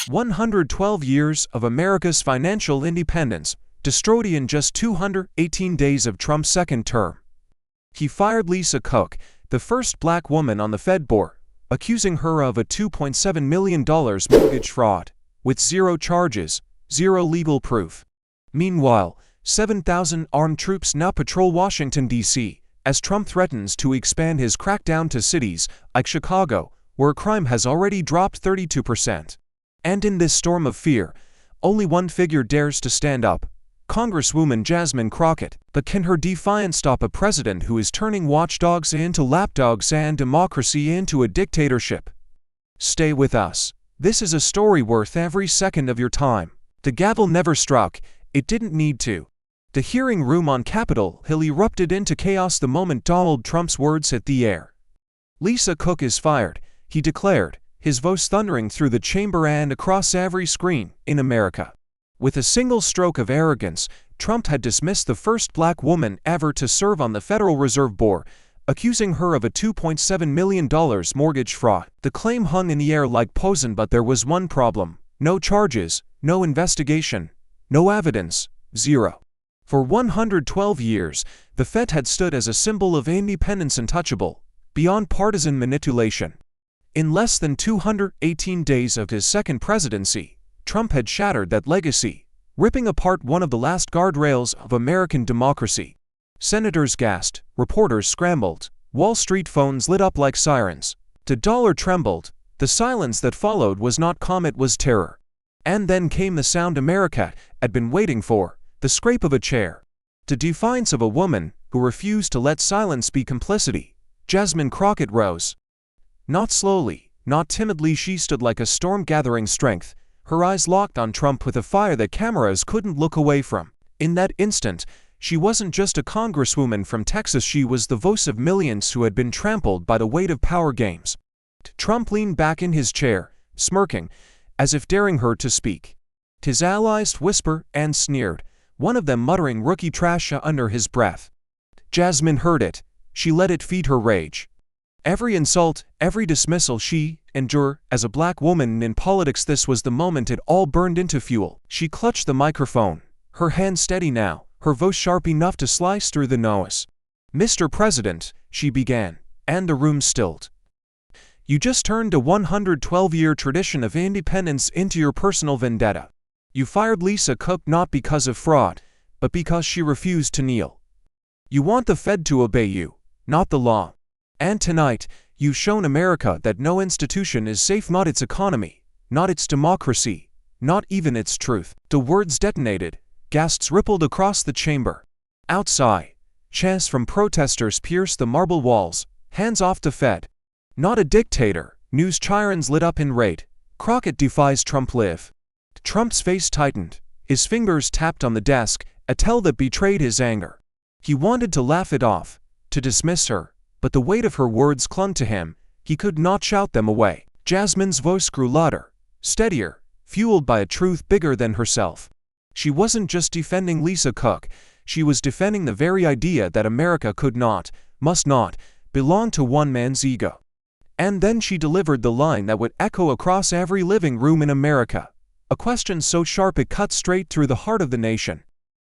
112 years of America's financial independence, destroyed in just 218 days of Trump's second term. He fired Lisa Cook, the first black woman on the Fed board, accusing her of a $2.7 million mortgage fraud, with zero charges, zero legal proof. Meanwhile, 7,000 armed troops now patrol Washington, D.C., as Trump threatens to expand his crackdown to cities like Chicago, where crime has already dropped 32%. And in this storm of fear, only one figure dares to stand up: Congresswoman Jasmine Crockett. But can her defiance stop a president who is turning watchdogs into lapdogs and democracy into a dictatorship? Stay with us. This is a story worth every second of your time. The gavel never struck. It didn't need to. The hearing room on Capitol Hill erupted into chaos the moment Donald Trump's words hit the air. "Lisa Cook is fired," he declared, his voice thundering through the chamber and across every screen in America. With a single stroke of arrogance, Trump had dismissed the first black woman ever to serve on the Federal Reserve Board, accusing her of a $2.7 million mortgage fraud. The claim hung in the air like poison, but there was one problem: no charges, no investigation, no evidence, zero. For 112 years, the Fed had stood as a symbol of independence, untouchable, beyond partisan manipulation. In less than 218 days of his second presidency, Trump had shattered that legacy, ripping apart one of the last guardrails of American democracy. Senators gasped, reporters scrambled, Wall Street phones lit up like sirens. The dollar trembled. The silence that followed was not calm, it was terror. And then came the sound America had been waiting for: the scrape of a chair. The defiance of a woman who refused to let silence be complicity. Jasmine Crockett rose. Not slowly, not timidly, she stood like a storm gathering strength, her eyes locked on Trump with a fire that cameras couldn't look away from. In that instant, she wasn't just a congresswoman from Texas, she was the voice of millions who had been trampled by the weight of power games. Trump leaned back in his chair, smirking, as if daring her to speak. His allies whispered and sneered, one of them muttering rookie trash under his breath. Jasmine heard it. She let it feed her rage. Every insult, every dismissal she endured as a black woman in politics, this was the moment it all burned into fuel. She clutched the microphone, her hand steady now, her voice sharp enough to slice through the noise. "Mr. President," she began, and the room stilled. "You just turned a 112-year tradition of independence into your personal vendetta. You fired Lisa Cook not because of fraud, but because she refused to kneel. You want the Fed to obey you, not the law. And tonight, you've shown America that no institution is safe, not its economy, not its democracy, not even its truth." The words detonated. Gasps rippled across the chamber. Outside, chants from protesters pierced the marble walls. "Hands off the Fed. Not a dictator." News chirons lit up in rage. "Crockett defies Trump live." Trump's face tightened. His fingers tapped on the desk, a tell that betrayed his anger. He wanted to laugh it off, to dismiss her, but the weight of her words clung to him. He could not shout them away. Jasmine's voice grew louder, steadier, fueled by a truth bigger than herself. She wasn't just defending Lisa Cook, she was defending the very idea that America could not, must not, belong to one man's ego. And then she delivered the line that would echo across every living room in America. A question so sharp it cut straight through the heart of the nation.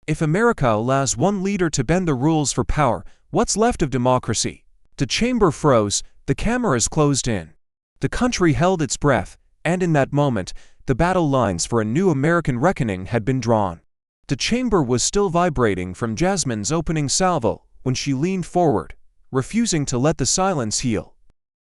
If America allows one leader to bend the rules for power, what's left of democracy? The chamber froze, the cameras closed in. The country held its breath, and in that moment, the battle lines for a new American reckoning had been drawn. The chamber was still vibrating from Jasmine's opening salvo when she leaned forward, refusing to let the silence heal.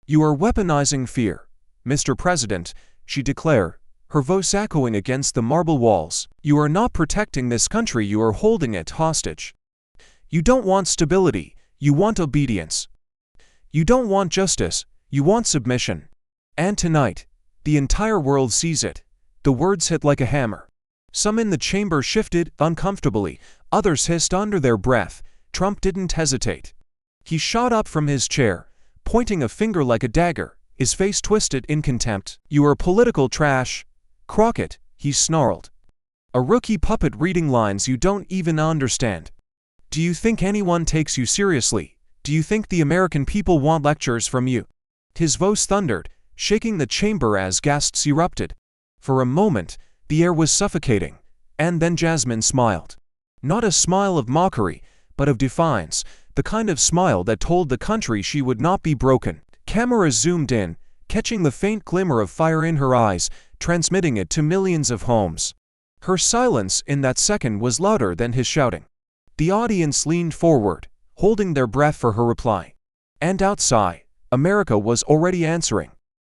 "You are weaponizing fear, Mr. President," she declared, her voice echoing against the marble walls. "You are not protecting this country, you are holding it hostage. You don't want stability, you want obedience. You don't want justice, you want submission. And tonight, the entire world sees it." The words hit like a hammer. Some in the chamber shifted uncomfortably, others hissed under their breath. Trump didn't hesitate. He shot up from his chair, pointing a finger like a dagger, his face twisted in contempt. "You are political trash, Crockett," he snarled. "A rookie puppet reading lines you don't even understand. Do you think anyone takes you seriously? Do you think the American people want lectures from you?" His voice thundered, shaking the chamber as gasps erupted. For a moment, the air was suffocating, and then Jasmine smiled. Not a smile of mockery, but of defiance, the kind of smile that told the country she would not be broken. Cameras zoomed in, catching the faint glimmer of fire in her eyes, transmitting it to millions of homes. Her silence in that second was louder than his shouting. The audience leaned forward, holding their breath for her reply. And outside, America was already answering.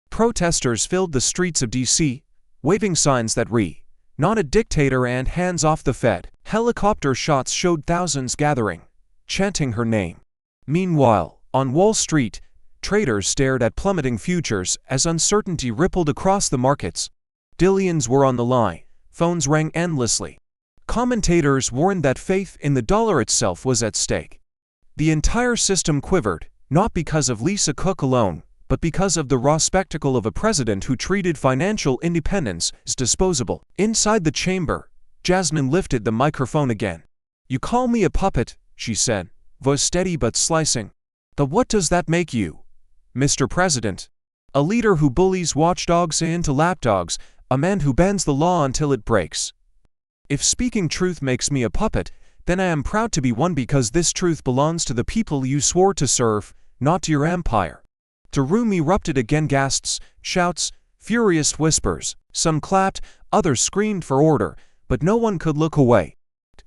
Protesters filled the streets of D.C., waving signs that read, "Not a dictator" and "Hands off the Fed." Helicopter shots showed thousands gathering, chanting her name. Meanwhile, on Wall Street, traders stared at plummeting futures as uncertainty rippled across the markets. Billions were on the line, phones rang endlessly. Commentators warned that faith in the dollar itself was at stake. The entire system quivered, not because of Lisa Cook alone, but because of the raw spectacle of a president who treated financial independence as disposable. Inside the chamber, Jasmine lifted the microphone again. "You call me a puppet," she said, voice steady but slicing. "But what does that make you, Mr. President? A leader who bullies watchdogs into lapdogs, a man who bends the law until it breaks. If speaking truth makes me a puppet, then I am proud to be one, because this truth belongs to the people you swore to serve, not to your empire." The room erupted again, gasps, shouts, furious whispers. Some clapped, others screamed for order, but no one could look away.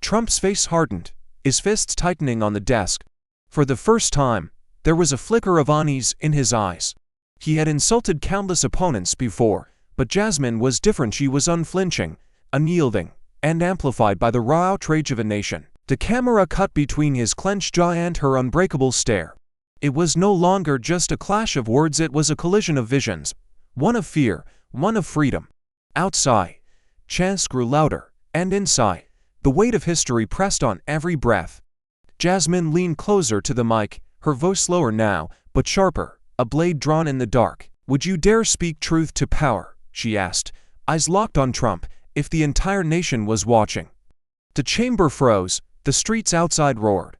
Trump's face hardened, his fists tightening on the desk. For the first time, there was a flicker of unease in his eyes. He had insulted countless opponents before, but Jasmine was different. She was unflinching, unyielding, and amplified by the raw outrage of a nation. The camera cut between his clenched jaw and her unbreakable stare. It was no longer just a clash of words, it was a collision of visions. One of fear, one of freedom. Outside, chants grew louder, and inside, the weight of history pressed on every breath. Jasmine leaned closer to the mic, her voice slower now, but sharper, a blade drawn in the dark. "Would you dare speak truth to power?" she asked, eyes locked on Trump, "if the entire nation was watching?" The chamber froze, the streets outside roared.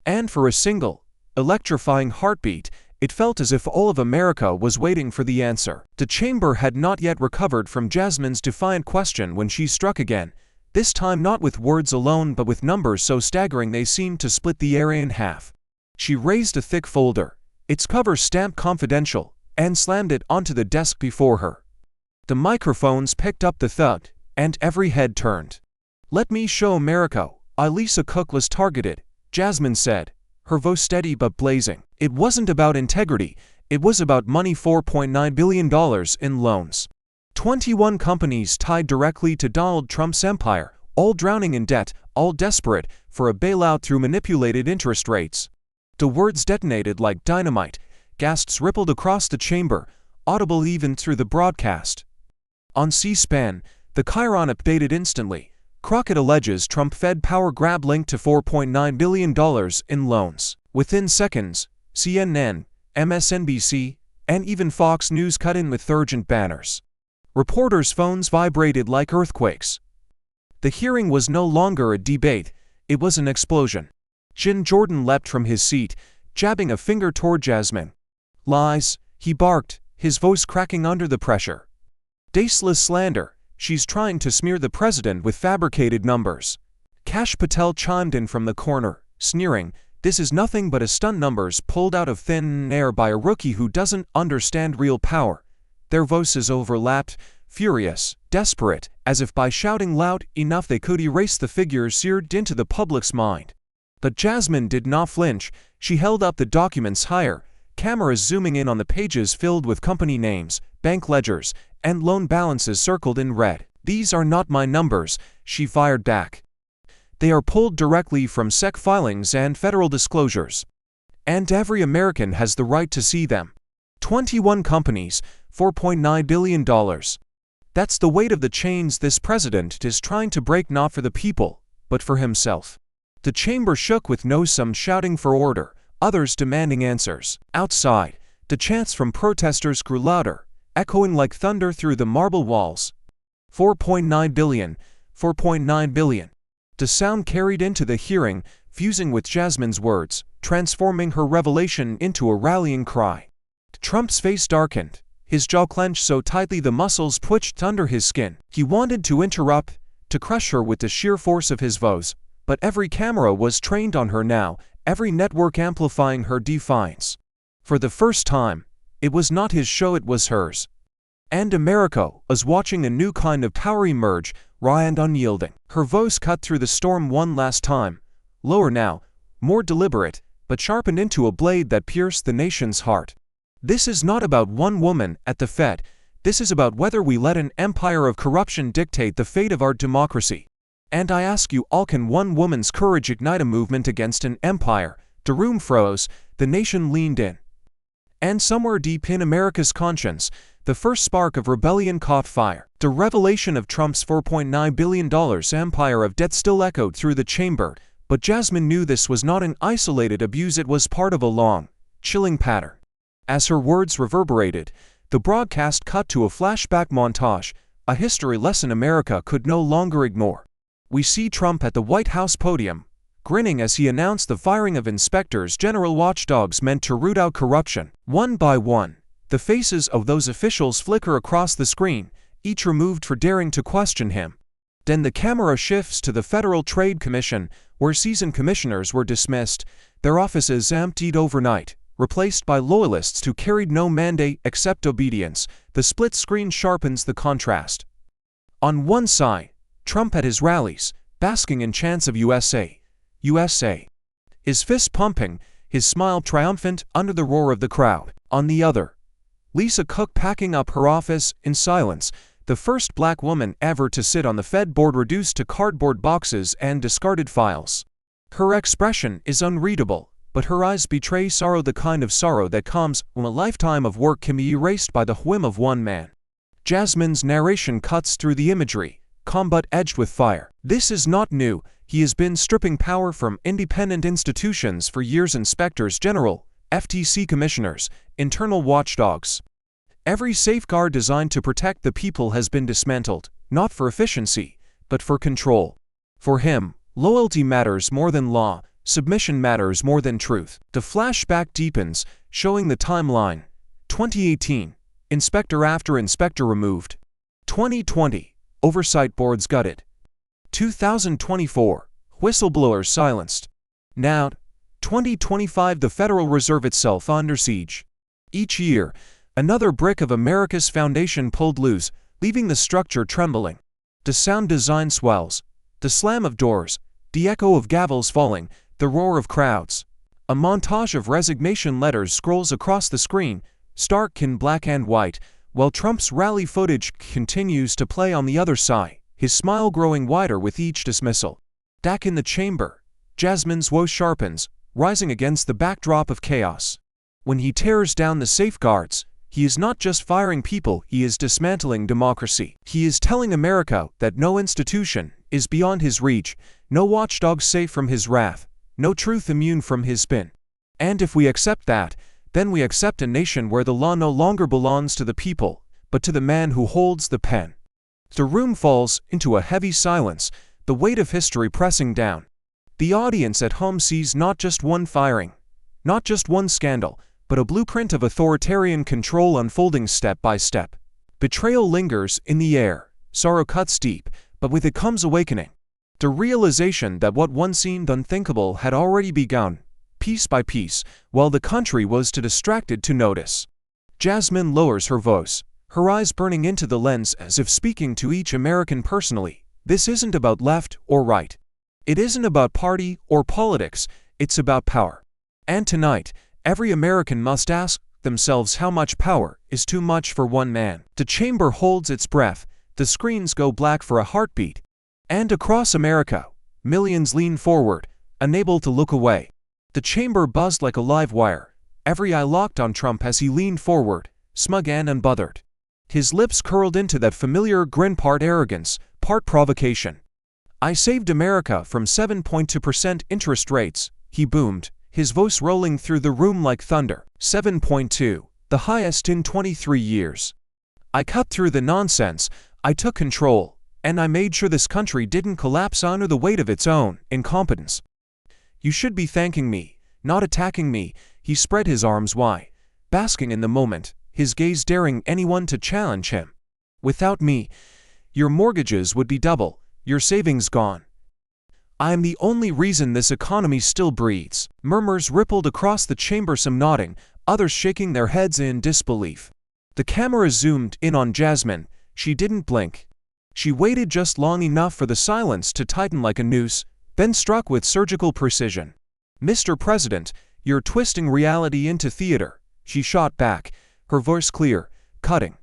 And for a single, electrifying heartbeat, it felt as if all of America was waiting for the answer. The chamber had not yet recovered from Jasmine's defiant question when she struck again, this time not with words alone but with numbers so staggering they seemed to split the air in half. She raised a thick folder, its cover stamped "Confidential," and slammed it onto the desk before her. The microphones picked up the thud, and every head turned. "Let me show America why Lisa Cook was targeted," Jasmine said, her voice steady but blazing. It wasn't about integrity, it was about money. $4.9 billion in loans. 21 companies tied directly to Donald Trump's empire, all drowning in debt, all desperate for a bailout through manipulated interest rates. The words detonated like dynamite, gasps rippled across the chamber, audible even through the broadcast. On C-SPAN, the chyron updated instantly. Crockett alleges Trump Fed power grab linked to $4.9 billion in loans. Within seconds, CNN, MSNBC, and even Fox News cut in with urgent banners. Reporters' phones vibrated like earthquakes. The hearing was no longer a debate, it was an explosion. Jim Jordan leapt from his seat, jabbing a finger toward Jasmine. "Lies," he barked, his voice cracking under the pressure. "Baseless slander. She's trying to smear the president with fabricated numbers." Kash Patel chimed in from the corner, sneering, "This is nothing but a stunt, numbers pulled out of thin air by a rookie who doesn't understand real power." Their voices overlapped, furious, desperate, as if by shouting loud enough they could erase the figures seared into the public's mind. But Jasmine did not flinch. She held up the documents higher, cameras zooming in on the pages filled with company names, bank ledgers, and loan balances circled in red. "These are not my numbers," she fired back. "They are pulled directly from SEC filings and federal disclosures. And every American has the right to see them. 21 companies, $4.9 billion. That's the weight of the chains this president is trying to break, not for the people, but for himself." The chamber shook with some shouting for order, others demanding answers. Outside, the chants from protesters grew louder, echoing like thunder through the marble walls. $4.9 billion, $4.9 billion. The sound carried into the hearing, fusing with Jasmine's words, transforming her revelation into a rallying cry. Trump's face darkened, his jaw clenched so tightly the muscles twitched under his skin. He wanted to interrupt, to crush her with the sheer force of his voice, but every camera was trained on her now, every network amplifying her defiance. For the first time, it was not his show, it was hers. And America was watching a new kind of power emerge, raw and unyielding. Her voice cut through the storm one last time, lower now, more deliberate, but sharpened into a blade that pierced the nation's heart. This is not about one woman at the Fed. This is about whether we let an empire of corruption dictate the fate of our democracy. And I ask you all, can one woman's courage ignite a movement against an empire? The room froze, the nation leaned in. And somewhere deep in America's conscience, the first spark of rebellion caught fire. The revelation of Trump's $4.9 billion empire of debt still echoed through the chamber, but Jasmine knew this was not an isolated abuse, it was part of a long, chilling pattern. As her words reverberated, the broadcast cut to a flashback montage, a history lesson America could no longer ignore. We see Trump at the White House podium, grinning as he announced the firing of inspectors general watchdogs meant to root out corruption. One by one, the faces of those officials flicker across the screen, each removed for daring to question him. Then the camera shifts to the Federal Trade Commission, where seasoned commissioners were dismissed, their offices emptied overnight, replaced by loyalists who carried no mandate except obedience. The split screen sharpens the contrast. On one side, Trump at his rallies, basking in chants of USA, USA. His fist pumping, his smile triumphant under the roar of the crowd. On the other, Lisa Cook packing up her office in silence, the first black woman ever to sit on the Fed board, reduced to cardboard boxes and discarded files. Her expression is unreadable, but her eyes betray sorrow, the kind of sorrow that comes when a lifetime of work can be erased by the whim of one man. Jasmine's narration cuts through the imagery, combat edged with fire. This is not new. He has been stripping power from independent institutions for years: inspectors general, FTC commissioners, internal watchdogs. Every safeguard designed to protect the people has been dismantled, not for efficiency, but for control. For him, loyalty matters more than law, submission matters more than truth. The flashback deepens, showing the timeline. 2018, inspector after inspector removed. 2020, oversight boards gutted. 2024, whistleblowers silenced. Now, 2025, the Federal Reserve itself under siege. Each year, another brick of America's foundation pulled loose, leaving the structure trembling. The sound design swells, the slam of doors, the echo of gavels falling, the roar of crowds. A montage of resignation letters scrolls across the screen, stark in black and white, while Trump's rally footage continues to play on the other side, his smile growing wider with each dismissal. Back in the chamber, Jasmine's woe sharpens, rising against the backdrop of chaos. When he tears down the safeguards, he is not just firing people, he is dismantling democracy. He is telling America that no institution is beyond his reach, no watchdog safe from his wrath, no truth immune from his spin. And if we accept that, then we accept a nation where the law no longer belongs to the people, but to the man who holds the pen. The room falls into a heavy silence, the weight of history pressing down. The audience at home sees not just one firing, not just one scandal, but a blueprint of authoritarian control unfolding step by step. Betrayal lingers in the air, sorrow cuts deep, but with it comes awakening. The realization that what once seemed unthinkable had already begun, piece by piece, while the country was too distracted to notice. Jasmine lowers her voice, her eyes burning into the lens as if speaking to each American personally. This isn't about left or right. It isn't about party or politics, it's about power. And tonight, every American must ask themselves how much power is too much for one man. The chamber holds its breath, the screens go black for a heartbeat. And across America, millions lean forward, unable to look away. The chamber buzzed like a live wire, every eye locked on Trump as he leaned forward, smug and unbothered. His lips curled into that familiar grin, part arrogance, part provocation. "I saved America from 7.2% interest rates," he boomed, his voice rolling through the room like thunder. 7.2, the highest in 23 years. "I cut through the nonsense, I took control, and I made sure this country didn't collapse under the weight of its own incompetence. You should be thanking me, not attacking me." He spread his arms wide, basking in the moment, his gaze daring anyone to challenge him. "Without me, your mortgages would be double, your savings gone. I am the only reason this economy still breathes." Murmurs rippled across the chamber, some nodding, others shaking their heads in disbelief. The camera zoomed in on Jasmine. She didn't blink. She waited just long enough for the silence to tighten like a noose, then struck with surgical precision. "Mr. President, you're twisting reality into theater," she shot back, her voice clear, cutting.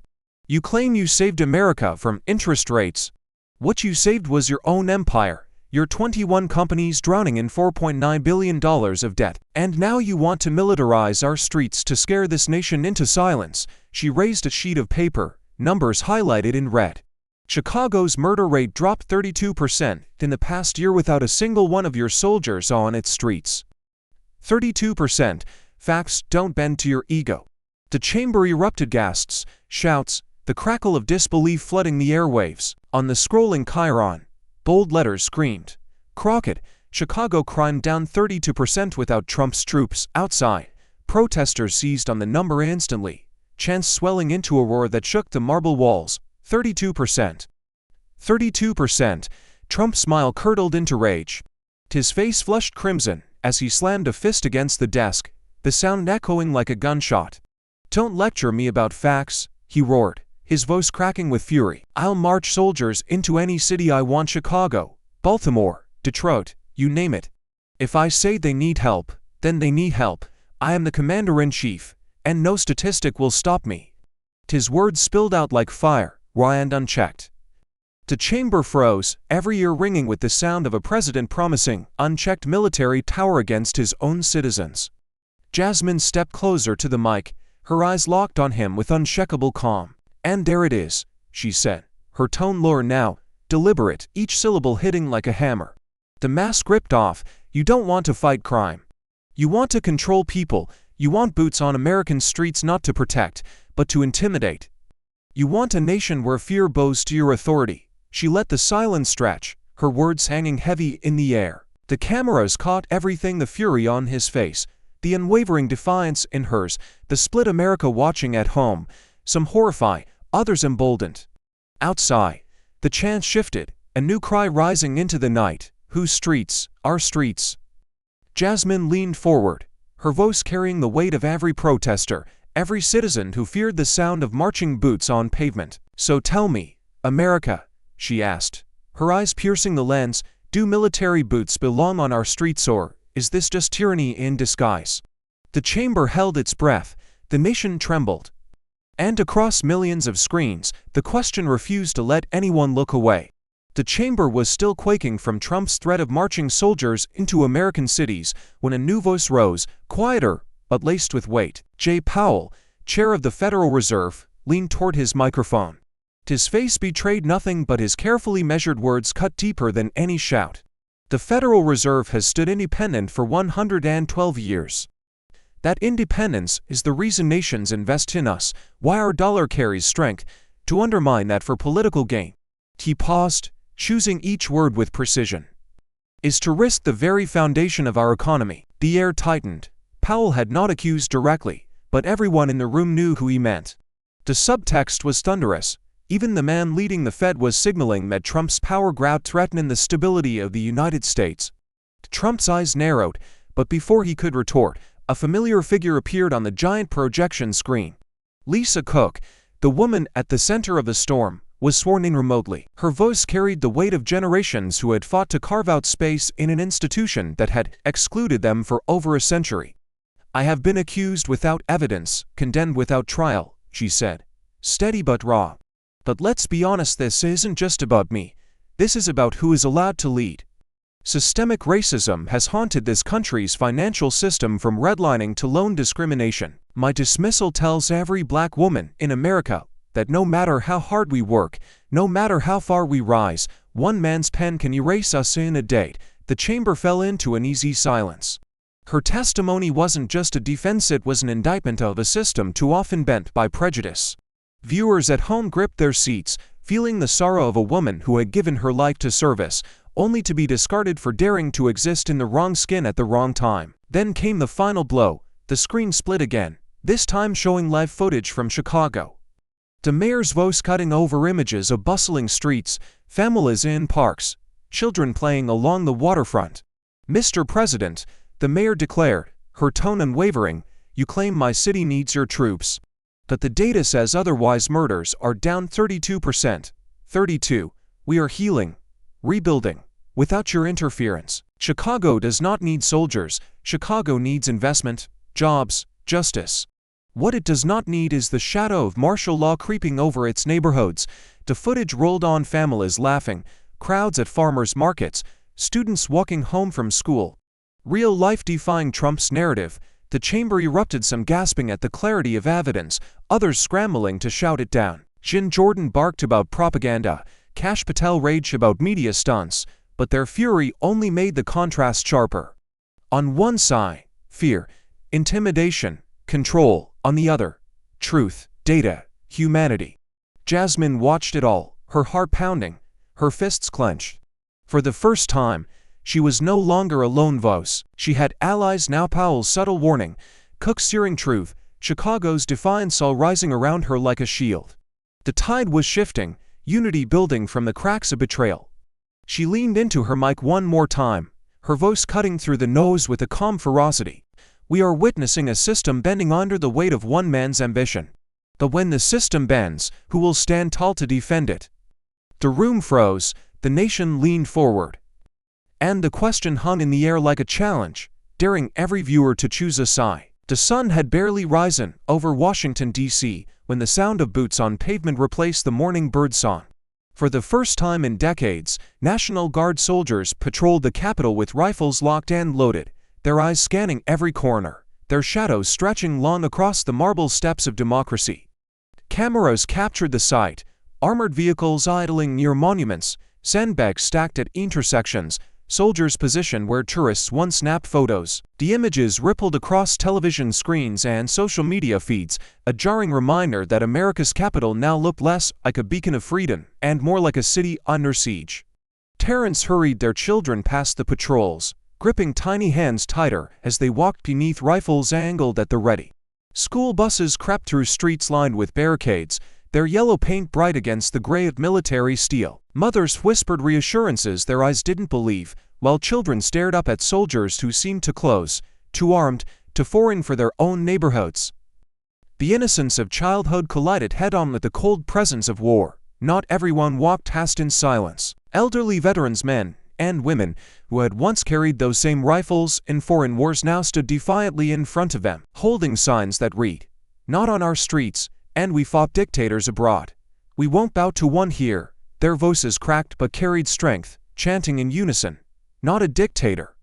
"You claim you saved America from interest rates. What you saved was your own empire, your 21 companies drowning in $4.9 billion of debt. And now you want to militarize our streets to scare this nation into silence." She raised a sheet of paper, numbers highlighted in red. "Chicago's murder rate dropped 32% in the past year without a single one of your soldiers on its streets. 32%. Facts don't bend to your ego." The chamber erupted, gasps, shouts, the crackle of disbelief flooding the airwaves. On the scrolling chyron, bold letters screamed, "Crockett, Chicago crime down 32% without Trump's troops." Outside, protesters seized on the number instantly, chants swelling into a roar that shook the marble walls. 32%. 32%. Trump's smile curdled into rage. His face flushed crimson as he slammed a fist against the desk, the sound echoing like a gunshot. "Don't lecture me about facts," he roared, his voice cracking with fury. "I'll march soldiers into any city I want, Chicago, Baltimore, Detroit, you name it. If I say they need help, then they need help. I am the commander-in-chief, and no statistic will stop me." His words spilled out like fire, raw and unchecked. The chamber froze, every ear ringing with the sound of a president promising unchecked military power against his own citizens. Jasmine stepped closer to the mic, her eyes locked on him with unshakable calm. "And there it is," she said, her tone lower now, deliberate, each syllable hitting like a hammer. "The mask ripped off. You don't want to fight crime. You want to control people. You want boots on American streets not to protect, but to intimidate. You want a nation where fear bows to your authority." She let the silence stretch, her words hanging heavy in the air. The cameras caught everything: the fury on his face, the unwavering defiance in hers, the split America watching at home, some horrified, others emboldened. Outside, the chants shifted, a new cry rising into the night. "Whose streets? Our streets." Jasmine leaned forward, her voice carrying the weight of every protester, every citizen who feared the sound of marching boots on pavement. "So tell me, America," she asked, her eyes piercing the lens, "do military boots belong on our streets, or is this just tyranny in disguise?" The chamber held its breath, the nation trembled. And across millions of screens, the question refused to let anyone look away. The chamber was still quaking from Trump's threat of marching soldiers into American cities when a new voice rose, quieter, but laced with weight. Jay Powell, chair of the Federal Reserve, leaned toward his microphone. His face betrayed nothing but his carefully measured words cut deeper than any shout. "The Federal Reserve has stood independent for 112 years. That independence is the reason nations invest in us, why our dollar carries strength. To undermine that for political gain," he paused, choosing each word with precision, "is to risk the very foundation of our economy." The air tightened. Powell had not accused directly, but everyone in the room knew who he meant. The subtext was thunderous. Even the man leading the Fed was signaling that Trump's power grab threatened the stability of the United States. Trump's eyes narrowed, but before he could retort, a familiar figure appeared on the giant projection screen. Lisa Cook, the woman at the center of the storm, was sworn in remotely. Her voice carried the weight of generations who had fought to carve out space in an institution that had excluded them for over a century. "I have been accused without evidence, condemned without trial," she said, steady but raw. "But let's be honest, this isn't just about me. This is about who is allowed to lead. Systemic racism has haunted this country's financial system, from redlining to loan discrimination. My dismissal tells every black woman in America that no matter how hard we work, no matter how far we rise, one man's pen can erase us in a day." The chamber fell into an easy silence. Her testimony wasn't just a defense, it was an indictment of a system too often bent by prejudice. Viewers at home gripped their seats, feeling the sorrow of a woman who had given her life to service, only to be discarded for daring to exist in the wrong skin at the wrong time. Then came the final blow. The screen split again, this time showing live footage from Chicago. The mayor's voice cutting over images of bustling streets, families in parks, children playing along the waterfront. "Mr. President," the mayor declared, her tone unwavering, "you claim my city needs your troops. But the data says otherwise. Murders are down 32%. 32. We are healing, rebuilding, without your interference. Chicago does not need soldiers. Chicago needs investment, jobs, justice. What it does not need is the shadow of martial law creeping over its neighborhoods." The footage rolled on, families laughing, crowds at farmers' markets, students walking home from school. Real life defying Trump's narrative. The chamber erupted, some gasping at the clarity of evidence, others scrambling to shout it down. Jin Jordan barked about propaganda, Kash Patel raged about media stunts, but their fury only made the contrast sharper. On one side, fear, intimidation, control; on the other, truth, data, humanity. Jasmine watched it all, her heart pounding, her fists clenched. For the first time, she was no longer a lone voice. She had allies now. Powell's subtle warning, Cook's searing truth, Chicago's defiance, all rising around her like a shield. The tide was shifting, unity building from the cracks of betrayal. She leaned into her mic one more time, her voice cutting through the noise with a calm ferocity. "We are witnessing a system bending under the weight of one man's ambition. But when the system bends, who will stand tall to defend it?" The room froze, the nation leaned forward. And the question hung in the air like a challenge, daring every viewer to choose a side. The sun had barely risen over Washington, D.C., when the sound of boots on pavement replaced the morning bird song. For the first time in decades, National Guard soldiers patrolled the Capitol with rifles locked and loaded, their eyes scanning every corner, their shadows stretching long across the marble steps of democracy. Cameras captured the sight, armored vehicles idling near monuments, sandbags stacked at intersections, soldiers positioned where tourists once snapped photos. The images rippled across television screens and social media feeds, a jarring reminder that America's capital now looked less like a beacon of freedom and more like a city under siege. Parents hurried their children past the patrols, gripping tiny hands tighter as they walked beneath rifles angled at the ready. School buses crept through streets lined with barricades, their yellow paint bright against the gray of military steel. Mothers whispered reassurances their eyes didn't believe, while children stared up at soldiers who seemed too close, too armed, too foreign for their own neighborhoods. The innocence of childhood collided head-on with the cold presence of war. Not everyone walked past in silence. Elderly veterans, men and women, who had once carried those same rifles in foreign wars, now stood defiantly in front of them, holding signs that read, "Not on our streets, and we fought dictators abroad. We won't bow to one here." Their voices cracked but carried strength, chanting in unison, "Not a dictator.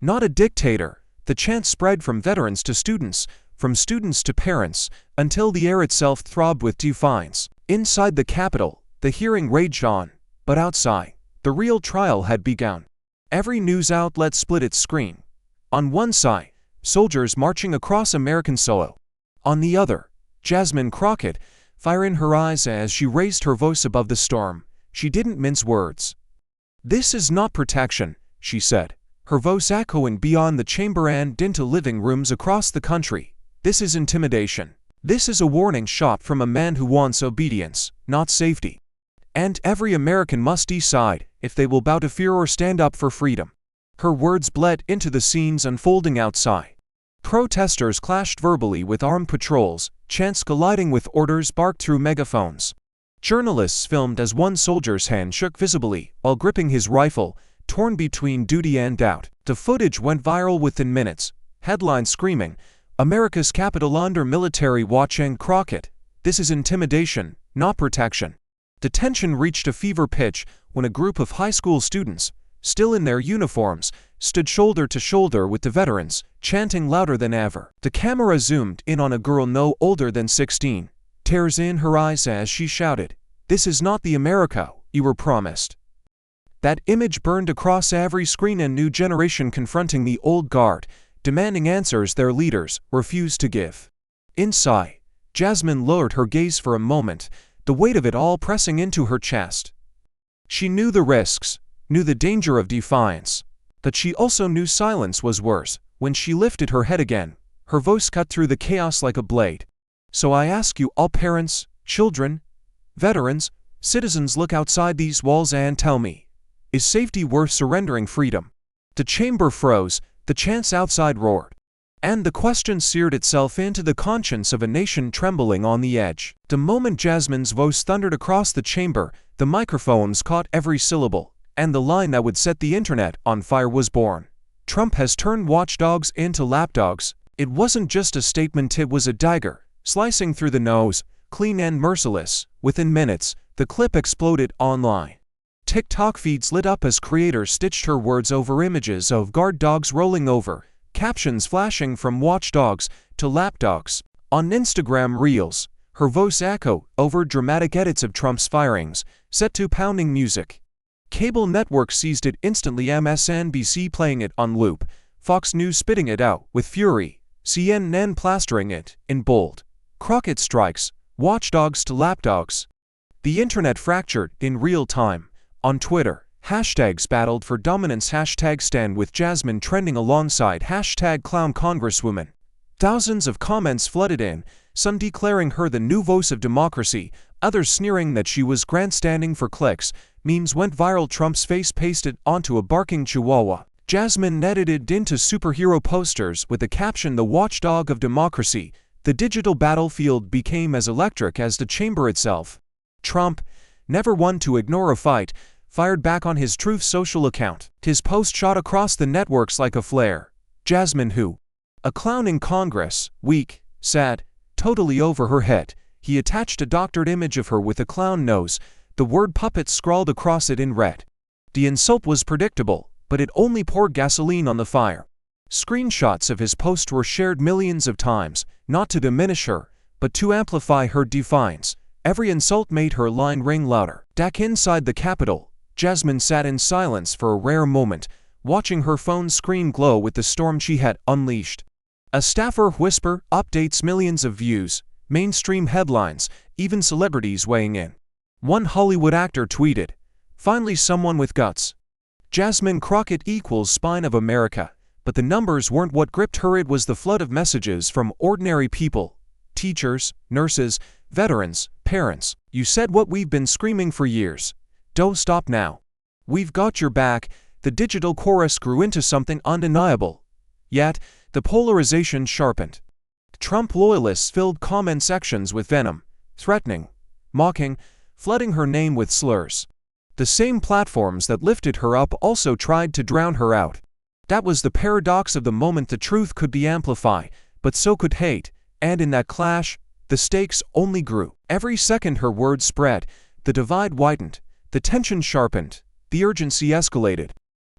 Not a dictator." The chant spread from veterans to students, from students to parents, until the air itself throbbed with defiance. Inside the Capitol, the hearing raged on, but outside, the real trial had begun. Every news outlet split its screen. On one side, soldiers marching across American soil. On the other, Jasmine Crockett, fire in her eyes as she raised her voice above the storm. She didn't mince words. "This is not protection," she said, her voice echoing beyond the chamber and into living rooms across the country. "This is intimidation. This is a warning shot from a man who wants obedience, not safety. And every American must decide if they will bow to fear or stand up for freedom." Her words bled into the scenes unfolding outside. Protesters clashed verbally with armed patrols, chants colliding with orders barked through megaphones. Journalists filmed as one soldier's hand shook visibly while gripping his rifle, torn between duty and doubt. The footage went viral within minutes, headlines screaming, "America's Capitol under military watch," and Crockett, "This is intimidation, not protection." The tension reached a fever pitch when a group of high school students, still in their uniforms, stood shoulder to shoulder with the veterans, chanting louder than ever. The camera zoomed in on a girl no older than 16, tears in her eyes as she shouted, "This is not the America you were promised." That image burned across every screen, a new generation confronting the old guard, demanding answers their leaders refused to give. Inside, Jasmine lowered her gaze for a moment, the weight of it all pressing into her chest. She knew the risks, knew the danger of defiance, but she also knew silence was worse. When she lifted her head again, Her voice cut through the chaos like a blade. So I ask you all, parents, children, veterans, citizens, look outside these walls and tell me, is safety worth surrendering freedom? The chamber froze, the chants outside roared. And the question seared itself into the conscience of a nation trembling on the edge. The moment Jasmine's voice thundered across the chamber, the microphones caught every syllable, and the line that would set the internet on fire was born. Trump has turned watchdogs into lapdogs. It wasn't just a statement, it was a dagger, slicing through the nose, clean and merciless. Within minutes, the clip exploded online. TikTok feeds lit up as creators stitched her words over images of guard dogs rolling over, captions flashing from watchdogs to lapdogs. On Instagram Reels, her voice echoed over dramatic edits of Trump's firings, set to pounding music. Cable networks seized it instantly, MSNBC playing it on loop, Fox News spitting it out with fury, CNN plastering it in bold. Crockett strikes, watchdogs to lapdogs. The internet fractured in real time. On Twitter, hashtags battled for dominance, hashtag stand with Jasmine trending alongside hashtag clown congresswoman. Thousands of comments flooded in, some declaring her the new voice of democracy, others sneering that she was grandstanding for clicks. Memes went viral, Trump's face pasted onto a barking chihuahua. Jasmine edited into superhero posters with the caption, "The watchdog of democracy." The digital battlefield became as electric as the chamber itself. Trump, never one to ignore a fight, fired back on his Truth Social account. His post shot across the networks like a flare. Jasmine who? A clown in Congress, weak, sad, totally over her head. He attached a doctored image of her with a clown nose, the word puppet scrawled across it in red. The insult was predictable, but it only poured gasoline on the fire. Screenshots of his post were shared millions of times, not to diminish her, but to amplify her defiance. Every insult made her line ring louder. Back inside the Capitol, Jasmine sat in silence for a rare moment, watching her phone screen glow with the storm she had unleashed. A staffer whisper, updates, millions of views, mainstream headlines, even celebrities weighing in. One Hollywood actor tweeted, "Finally someone with guts." Jasmine Crockett equals spine of America, but the numbers weren't what gripped her, it was the flood of messages from ordinary people, teachers, nurses, veterans, parents. You said what we've been screaming for years. Don't stop now. We've got your back. The digital chorus grew into something undeniable. Yet, the polarization sharpened. Trump loyalists filled comment sections with venom, threatening, mocking, flooding her name with slurs. The same platforms that lifted her up also tried to drown her out. That was the paradox of the moment. The truth could be amplified, but so could hate, and in that clash, the stakes only grew. Every second her words spread, the divide widened, the tension sharpened, the urgency escalated.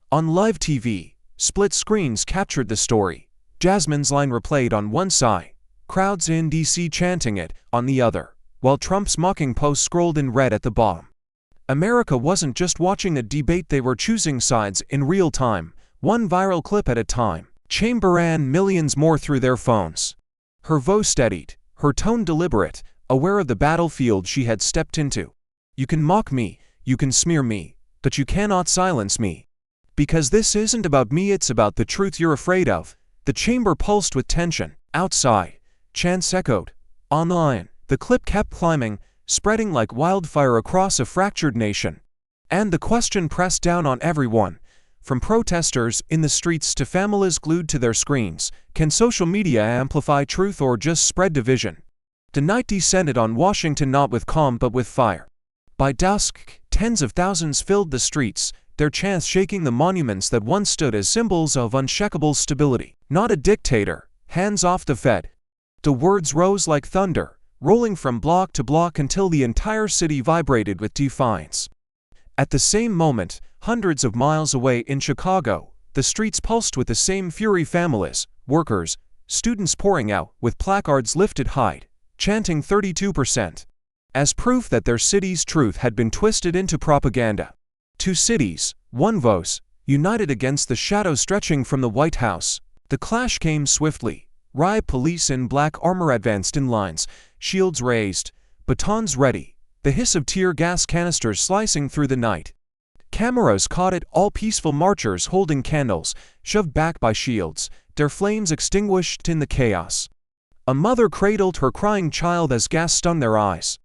On live TV, split screens captured the story. Jasmine's line replayed on one side, crowds in D.C. chanting it on the other, while Trump's mocking post scrolled in red at the bottom. America wasn't just watching a debate, they were choosing sides in real time, one viral clip at a time. Chamber and millions more through their phones. Her voice steadied, her tone deliberate, aware of the battlefield she had stepped into. You can mock me, you can smear me, but you cannot silence me. Because this isn't about me, it's about the truth you're afraid of. The chamber pulsed with tension. Outside, chants echoed. Online, the clip kept climbing, spreading like wildfire across a fractured nation. And the question pressed down on everyone, from protesters in the streets to families glued to their screens: can social media amplify truth or just spread division? The night descended on Washington not with calm but with fire. By dusk, tens of thousands filled the streets, their chants shaking the monuments that once stood as symbols of unshakable stability. Not a dictator, hands off the Fed. The words rose like thunder, rolling from block to block until the entire city vibrated with defiance. At the same moment, hundreds of miles away in Chicago, the streets pulsed with the same fury: families, workers, students pouring out with placards lifted high, chanting 32%, as proof that their city's truth had been twisted into propaganda. Two cities, one voice, united against the shadow stretching from the White House. The clash came swiftly. Riot police in black armor advanced in lines, shields raised, batons ready, the hiss of tear gas canisters slicing through the night. Cameras caught it all: peaceful marchers holding candles, shoved back by shields, their flames extinguished in the chaos. A mother cradled her crying child as gas stung their eyes.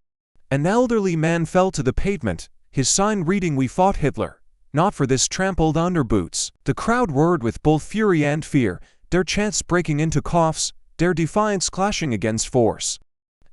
An elderly man fell to the pavement, his sign reading "We fought Hitler, not for this trampled underboots." The crowd roared with both fury and fear, their chants breaking into coughs, their defiance clashing against force.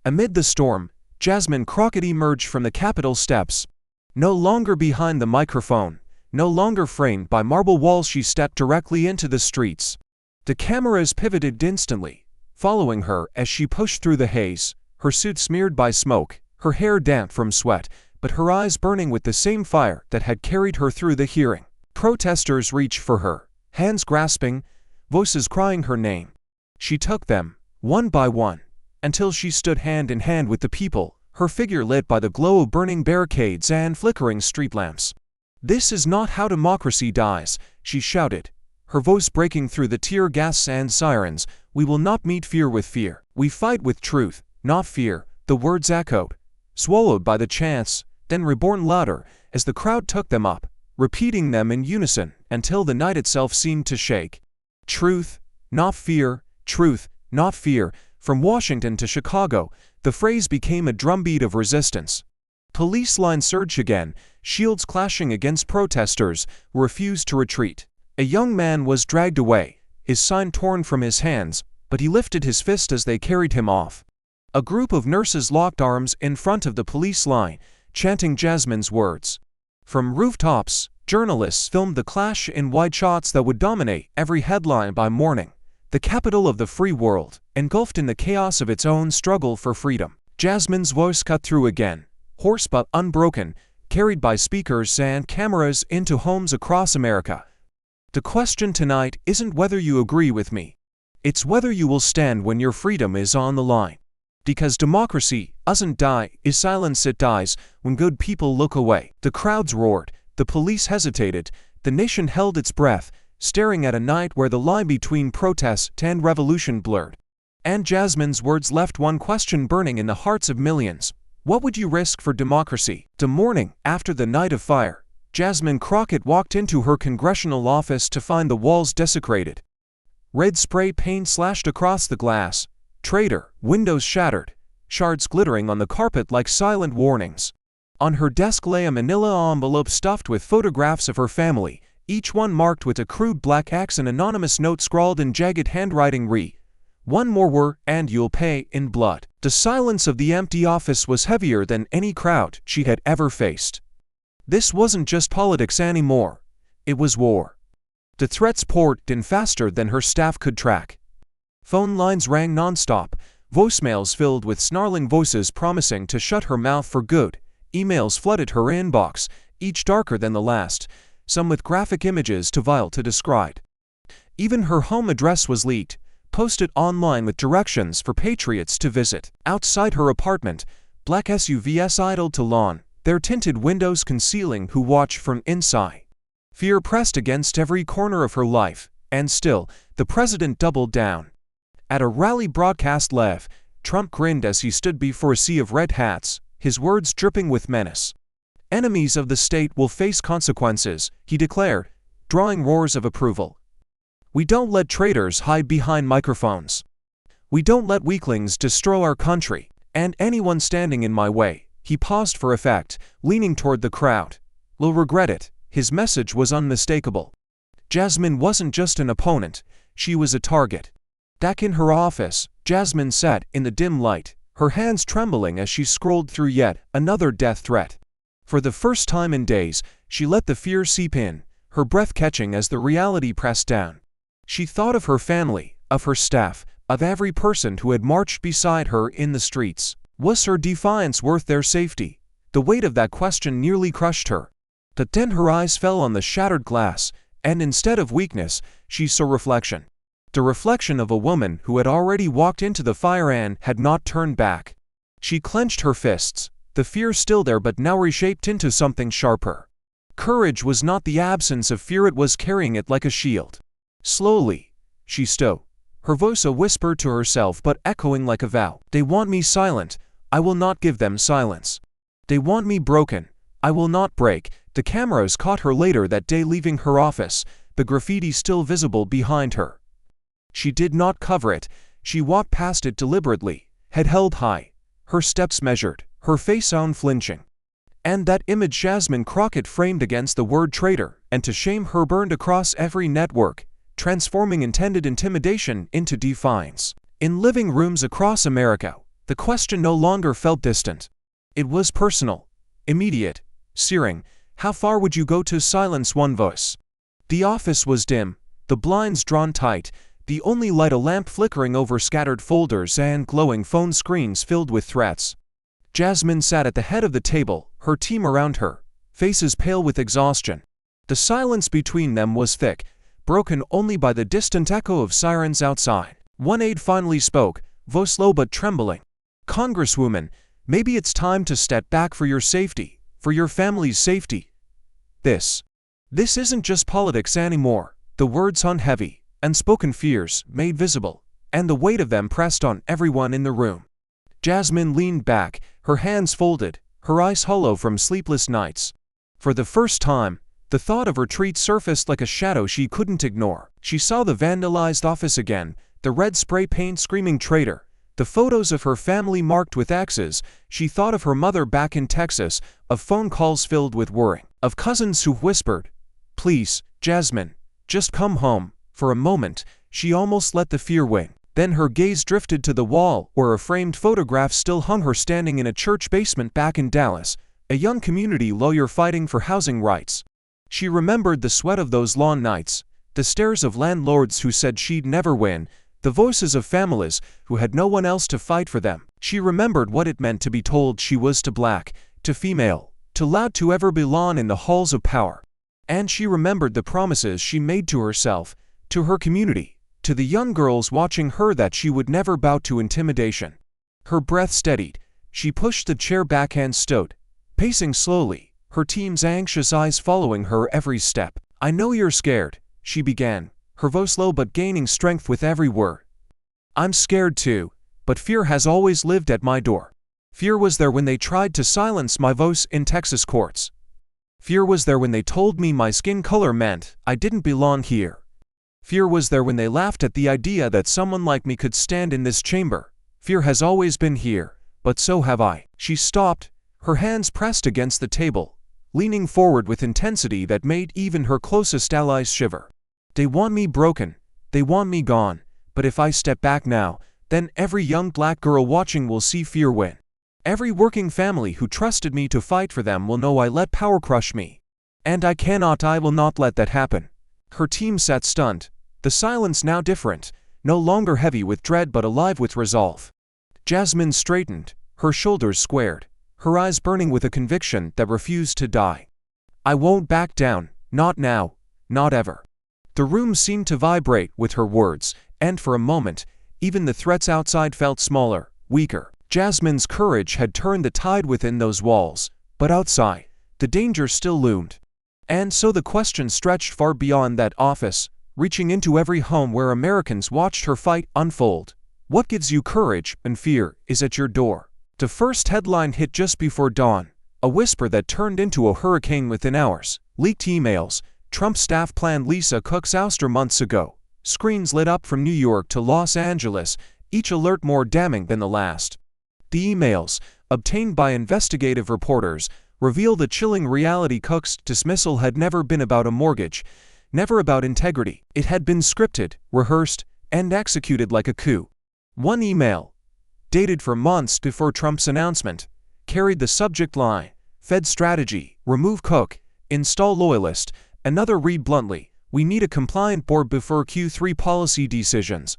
Amid the storm, Jasmine Crockett emerged from the Capitol steps. No longer behind the microphone, no longer framed by marble walls, she stepped directly into the streets. The cameras pivoted instantly, following her as she pushed through the haze, her suit smeared by smoke, her hair damp from sweat, but her eyes burning with the same fire that had carried her through the hearing. Protesters reached for her, hands grasping, voices crying her name. She took them, one by one, until she stood hand in hand with the people, her figure lit by the glow of burning barricades and flickering street lamps. "This is not how democracy dies," she shouted, her voice breaking through the tear gas and sirens. "We will not meet fear with fear. We fight with truth, not fear." The words echoed, swallowed by the chants, then reborn louder as the crowd took them up, repeating them in unison until the night itself seemed to shake. Truth, not fear, truth, not fear. From Washington to Chicago, the phrase became a drumbeat of resistance. Police lines surged again, shields clashing against protesters who refused to retreat. A young man was dragged away, his sign torn from his hands, but he lifted his fist as they carried him off. A group of nurses locked arms in front of the police line, chanting Jasmine's words. From rooftops, journalists filmed the clash in wide shots that would dominate every headline by morning. The capital of the free world, engulfed in the chaos of its own struggle for freedom. Jasmine's voice cut through again, hoarse but unbroken, carried by speakers and cameras into homes across America. "The question tonight isn't whether you agree with me. It's whether you will stand when your freedom is on the line. Because democracy doesn't die in silence, it dies when good people look away." The crowds roared, the police hesitated, the nation held its breath, staring at a night where the line between protest and revolution blurred. And Jasmine's words left one question burning in the hearts of millions. What would you risk for democracy? The morning after the night of fire, Jasmine Crockett walked into her congressional office to find the walls desecrated. Red spray paint slashed across the glass. Traitor, windows shattered, shards glittering on the carpet like silent warnings. On her desk lay a manila envelope stuffed with photographs of her family, each one marked with a crude black X, an anonymous note scrawled in jagged handwriting read, "One more word and you'll pay in blood." The silence of the empty office was heavier than any crowd she had ever faced. This wasn't just politics anymore. It was war. The threats poured in faster than her staff could track. Phone lines rang nonstop, voicemails filled with snarling voices promising to shut her mouth for good. Emails flooded her inbox, each darker than the last, some with graphic images too vile to describe. Even her home address was leaked, posted online with directions for patriots to visit. Outside her apartment, black SUVs idled to lawn, their tinted windows concealing who watched from inside. Fear pressed against every corner of her life, and still, the president doubled down. At a rally broadcast live, Trump grinned as he stood before a sea of red hats, his words dripping with menace. "Enemies of the state will face consequences," he declared, drawing roars of approval. "We don't let traitors hide behind microphones. We don't let weaklings destroy our country, and anyone standing in my way." He paused for effect, leaning toward the crowd. "Will regret it." His message was unmistakable. Jasmine wasn't just an opponent, she was a target. Back in her office, Jasmine sat in the dim light, her hands trembling as she scrolled through yet another death threat. For the first time in days, she let the fear seep in, her breath catching as the reality pressed down. She thought of her family, of her staff, of every person who had marched beside her in the streets. Was her defiance worth their safety? The weight of that question nearly crushed her. But then her eyes fell on the shattered glass, and instead of weakness, she saw reflection. The reflection of a woman who had already walked into the fire and had not turned back. She clenched her fists, the fear still there but now reshaped into something sharper. Courage was not the absence of fear, it was carrying it like a shield. Slowly, she stood, her voice a whisper to herself but echoing like a vow. "They want me silent, I will not give them silence. They want me broken, I will not break." The cameras caught her later that day leaving her office, the graffiti still visible behind her. She did not cover it. She walked past it deliberately, head held high, her steps measured, her face unflinching. And that image Jasmine Crockett framed against the word traitor, and to shame her burned across every network, transforming intended intimidation into defiance. In living rooms across America, the question no longer felt distant. It was personal, immediate, searing. How far would you go to silence one voice? The office was dim, the blinds drawn tight, the only light a lamp flickering over scattered folders and glowing phone screens filled with threats. Jasmine sat at the head of the table, her team around her, faces pale with exhaustion. The silence between them was thick, broken only by the distant echo of sirens outside. One aide finally spoke, voice low but trembling. "Congresswoman, maybe it's time to step back for your safety, for your family's safety. This isn't just politics anymore." The words hung heavy, unspoken fears made visible, and the weight of them pressed on everyone in the room. Jasmine leaned back, her hands folded, her eyes hollow from sleepless nights. For the first time, the thought of retreat surfaced like a shadow she couldn't ignore. She saw the vandalized office again, the red spray paint screaming traitor, the photos of her family marked with X's. She thought of her mother back in Texas, of phone calls filled with worry, of cousins who whispered, "Please, Jasmine, just come home." For a moment, she almost let the fear win. Then her gaze drifted to the wall where a framed photograph still hung, her standing in a church basement back in Dallas, a young community lawyer fighting for housing rights. She remembered the sweat of those long nights, the stares of landlords who said she'd never win, the voices of families who had no one else to fight for them. She remembered what it meant to be told she was too black, too female, too loud to ever belong in the halls of power. And she remembered the promises she made to herself, to her community, to the young girls watching her, that she would never bow to intimidation. Her breath steadied. She pushed the chair back and stood, pacing slowly, her team's anxious eyes following her every step. "I know you're scared," she began, her voice low but gaining strength with every word. "I'm scared too, but fear has always lived at my door. Fear was there when they tried to silence my voice in Texas courts. Fear was there when they told me my skin color meant I didn't belong here. Fear was there when they laughed at the idea that someone like me could stand in this chamber. Fear has always been here, but so have I." She stopped, her hands pressed against the table, leaning forward with intensity that made even her closest allies shiver. "They want me broken, they want me gone, but if I step back now, then every young black girl watching will see fear win. Every working family who trusted me to fight for them will know I let power crush me. And I will not let that happen." Her team sat stunned, the silence now different, no longer heavy with dread but alive with resolve. Jasmine straightened, her shoulders squared, her eyes burning with a conviction that refused to die. "I won't back down, not now, not ever." The room seemed to vibrate with her words, and for a moment, even the threats outside felt smaller, weaker. Jasmine's courage had turned the tide within those walls, but outside, the danger still loomed. And so the question stretched far beyond that office, reaching into every home where Americans watched her fight unfold. What gives you courage and fear is at your door. The first headline hit just before dawn, a whisper that turned into a hurricane within hours. Leaked emails. Trump staff planned Lisa Cook's ouster months ago. Screens lit up from New York to Los Angeles, each alert more damning than the last. The emails, obtained by investigative reporters, reveal the chilling reality. Cook's dismissal had never been about a mortgage, never about integrity. It had been scripted, rehearsed, and executed like a coup. One email, dated for months before Trump's announcement, carried the subject line, "Fed strategy, remove Cook, install loyalist." Another read bluntly, "We need a compliant board before Q3 policy decisions."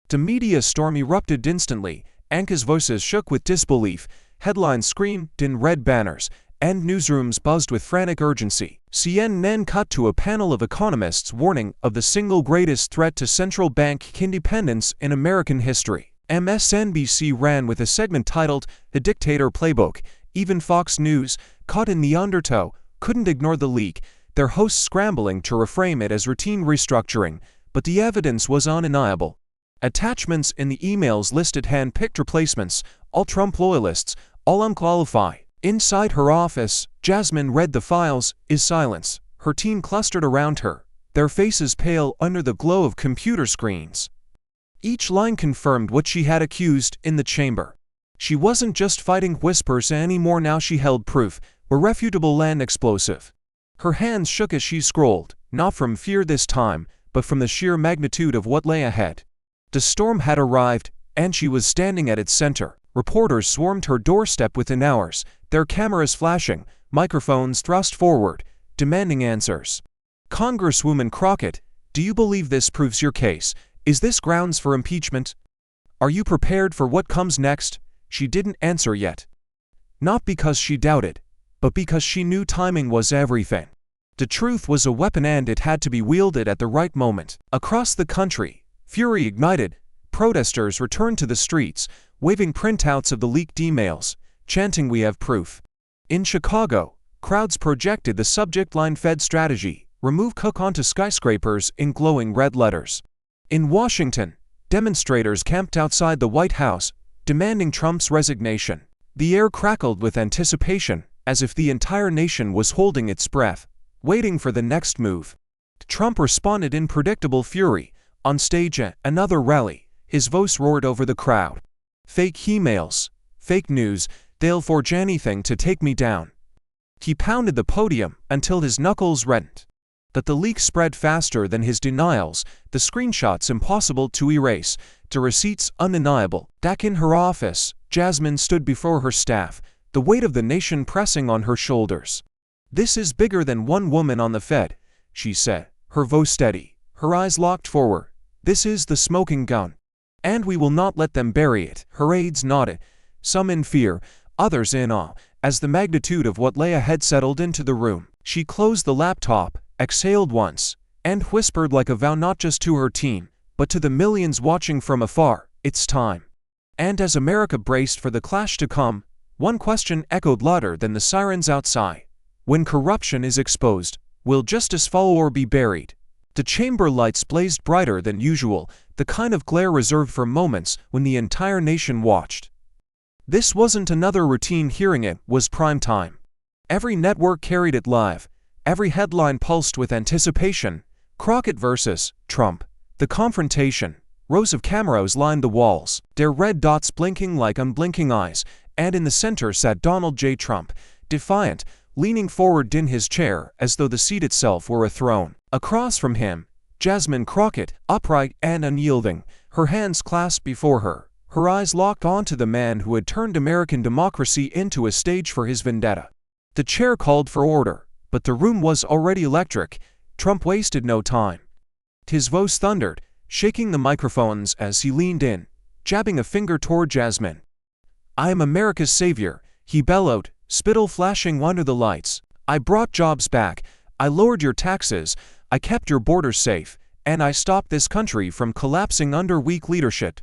The media storm erupted instantly, anchors' voices shook with disbelief, headlines screamed in red banners, and newsrooms buzzed with frantic urgency. CNN cut to a panel of economists warning of the single greatest threat to central bank independence in American history. MSNBC ran with a segment titled "The Dictator Playbook." Even Fox News, caught in the undertow, couldn't ignore the leak, their hosts scrambling to reframe it as routine restructuring, but the evidence was undeniable. Attachments in the emails listed hand-picked replacements, all Trump loyalists, all unqualified. Inside her office, Jasmine read the files, is silence. Her team clustered around her, their faces pale under the glow of computer screens. Each line confirmed what she had accused in the chamber. She wasn't just fighting whispers anymore, now she held proof, irrefutable and explosive. Her hands shook as she scrolled, not from fear this time, but from the sheer magnitude of what lay ahead. The storm had arrived, and she was standing at its center. Reporters swarmed her doorstep within hours, their cameras flashing, microphones thrust forward, demanding answers. "Congresswoman Crockett, do you believe this proves your case? Is this grounds for impeachment? Are you prepared for what comes next?" She didn't answer yet. Not because she doubted, but because she knew timing was everything. The truth was a weapon and it had to be wielded at the right moment. Across the country, fury ignited. Protesters returned to the streets, waving printouts of the leaked emails, chanting, "We have proof." In Chicago, crowds projected the subject line "Fed strategy, remove Cook" onto skyscrapers in glowing red letters. In Washington, demonstrators camped outside the White House, demanding Trump's resignation. The air crackled with anticipation, as if the entire nation was holding its breath, waiting for the next move. Trump responded in predictable fury. On stage at another rally, his voice roared over the crowd. "Fake emails, fake news, they'll forge anything to take me down." He pounded the podium until his knuckles reddened. But the leak spread faster than his denials, the screenshots impossible to erase, the receipts undeniable. Back in her office, Jasmine stood before her staff, the weight of the nation pressing on her shoulders. "This is bigger than one woman on the Fed," she said, her voice steady, her eyes locked forward. "This is the smoking gun. And we will not let them bury it." Her aides nodded, some in fear, others in awe, as the magnitude of what lay ahead settled into the room. She closed the laptop, exhaled once, and whispered like a vow not just to her team, but to the millions watching from afar, "It's time." And as America braced for the clash to come, one question echoed louder than the sirens outside. When corruption is exposed, will justice follow or be buried? The chamber lights blazed brighter than usual, the kind of glare reserved for moments when the entire nation watched. This wasn't another routine hearing, it was prime time. Every network carried it live. Every headline pulsed with anticipation. Crockett versus Trump. The confrontation. Rows of cameras lined the walls, their red dots blinking like unblinking eyes, and in the center sat Donald J. Trump, defiant, leaning forward in his chair as though the seat itself were a throne. Across from him, Jasmine Crockett, upright and unyielding, her hands clasped before her, her eyes locked onto the man who had turned American democracy into a stage for his vendetta. The chair called for order, but the room was already electric. Trump wasted no time. His voice thundered, shaking the microphones as he leaned in, jabbing a finger toward Jasmine. "I am America's savior," he bellowed, spittle flashing under the lights. "I brought jobs back, I lowered your taxes, I kept your borders safe, and I stopped this country from collapsing under weak leadership.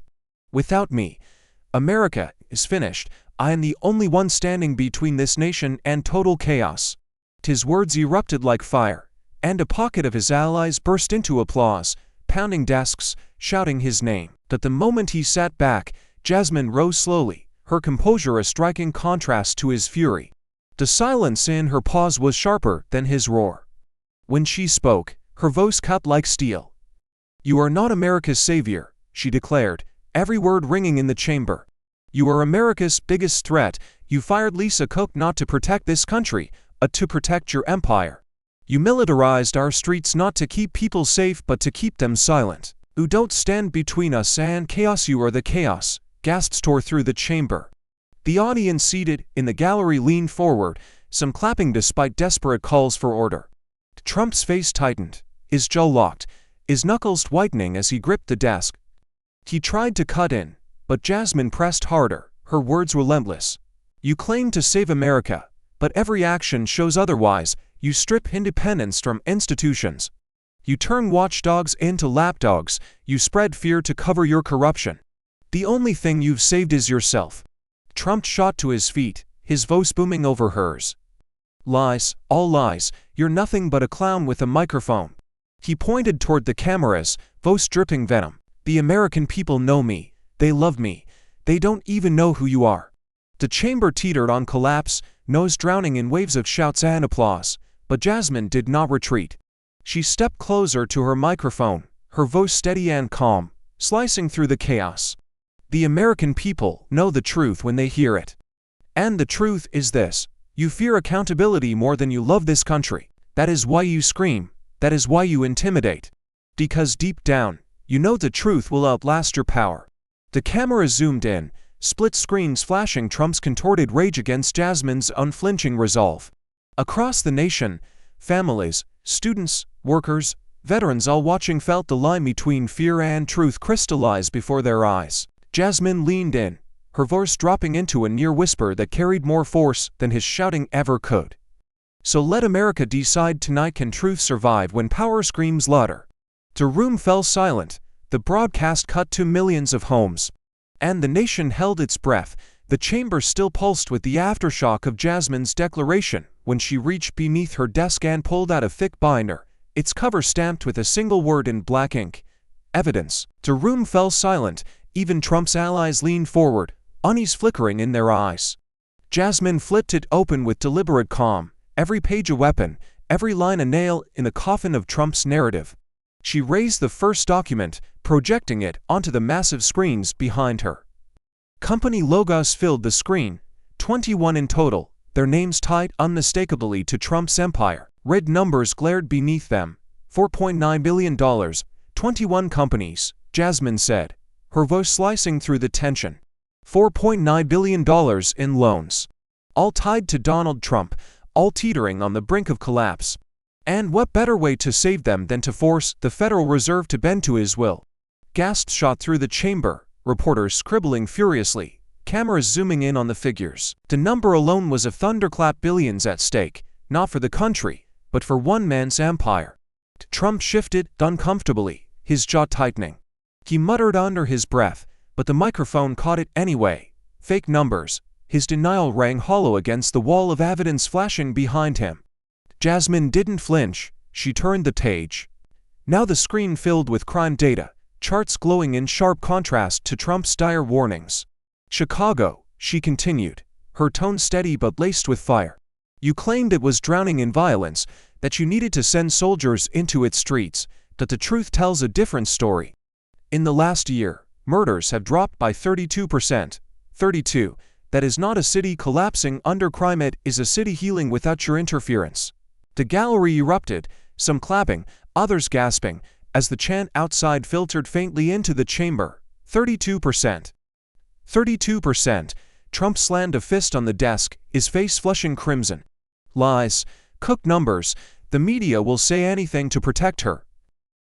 Without me, America is finished. I am the only one standing between this nation and total chaos." His words erupted like fire, and a pocket of his allies burst into applause, pounding desks, shouting his name. But the moment he sat back, Jasmine rose slowly, her composure a striking contrast to his fury. The silence in her pause was sharper than his roar. When she spoke, her voice cut like steel. "You are not America's savior," she declared, every word ringing in the chamber. "You are America's biggest threat. You fired Lisa Cook not to protect this country, but to protect your empire. You militarized our streets not to keep people safe but to keep them silent. You don't stand between us and chaos. You are the chaos." Gasps tore through the chamber. The audience seated in the gallery leaned forward, some clapping despite desperate calls for order. Trump's face tightened, his jaw locked, his knuckles whitening as he gripped the desk. He tried to cut in, but Jasmine pressed harder, her words relentless. "You claim to save America, but every action shows otherwise. You strip independence from institutions. You turn watchdogs into lapdogs. You spread fear to cover your corruption. The only thing you've saved is yourself." Trump shot to his feet, his voice booming over hers. "Lies, all lies. You're nothing but a clown with a microphone." He pointed toward the cameras, voice dripping venom. "The American people know me. They love me. They don't even know who you are." The chamber teetered on collapse, nose drowning in waves of shouts and applause. But Jasmine did not retreat. She stepped closer to her microphone, her voice steady and calm. slicing through the chaos. The American people know the truth when they hear it. And the truth is this: you fear accountability more than you love this country. That is why you scream. That is why you intimidate. Because deep down, you know the truth will outlast your power. The camera zoomed in, split screens flashing Trump's contorted rage against Jasmine's unflinching resolve. Across the nation, families, students, workers, veterans all watching felt the line between fear and truth crystallize before their eyes. Jasmine leaned in, her voice dropping into a near whisper that carried more force than his shouting ever could. So let America decide tonight: can truth survive when power screams louder? The room fell silent, the broadcast cut to millions of homes. And the nation held its breath, the chamber still pulsed with the aftershock of Jasmine's declaration, when she reached beneath her desk and pulled out a thick binder, its cover stamped with a single word in black ink: evidence. The room fell silent, even Trump's allies leaned forward, unease flickering in their eyes. Jasmine flipped it open with deliberate calm, every page a weapon, every line a nail in the coffin of Trump's narrative. She raised the first document, projecting it onto the massive screens behind her. Company logos filled the screen, 21 in total, their names tied unmistakably to Trump's empire. Red numbers glared beneath them. $4.9 billion, 21 companies, Jasmine said, her voice slicing through the tension. $4.9 billion in loans. All tied to Donald Trump, all teetering on the brink of collapse. And what better way to save them than to force the Federal Reserve to bend to his will? Gasps shot through the chamber, reporters scribbling furiously, cameras zooming in on the figures. The number alone was a thunderclap: billions at stake, not for the country, but for one man's empire. Trump shifted uncomfortably, his jaw tightening. He muttered under his breath, but the microphone caught it anyway. Fake numbers. His denial rang hollow against the wall of evidence flashing behind him. Jasmine didn't flinch. She turned the page. Now the screen filled with crime data, charts glowing in sharp contrast to Trump's dire warnings. Chicago, she continued, her tone steady but laced with fire. You claimed it was drowning in violence, that you needed to send soldiers into its streets, but the truth tells a different story. In the last year, murders have dropped by 32%. 32. That is not a city collapsing under crime, it is a city healing without your interference. The gallery erupted, some clapping, others gasping, as the chant outside filtered faintly into the chamber. 32%. 32%. Trump slammed a fist on the desk, his face flushing crimson. Lies. Cooked numbers. The media will say anything to protect her.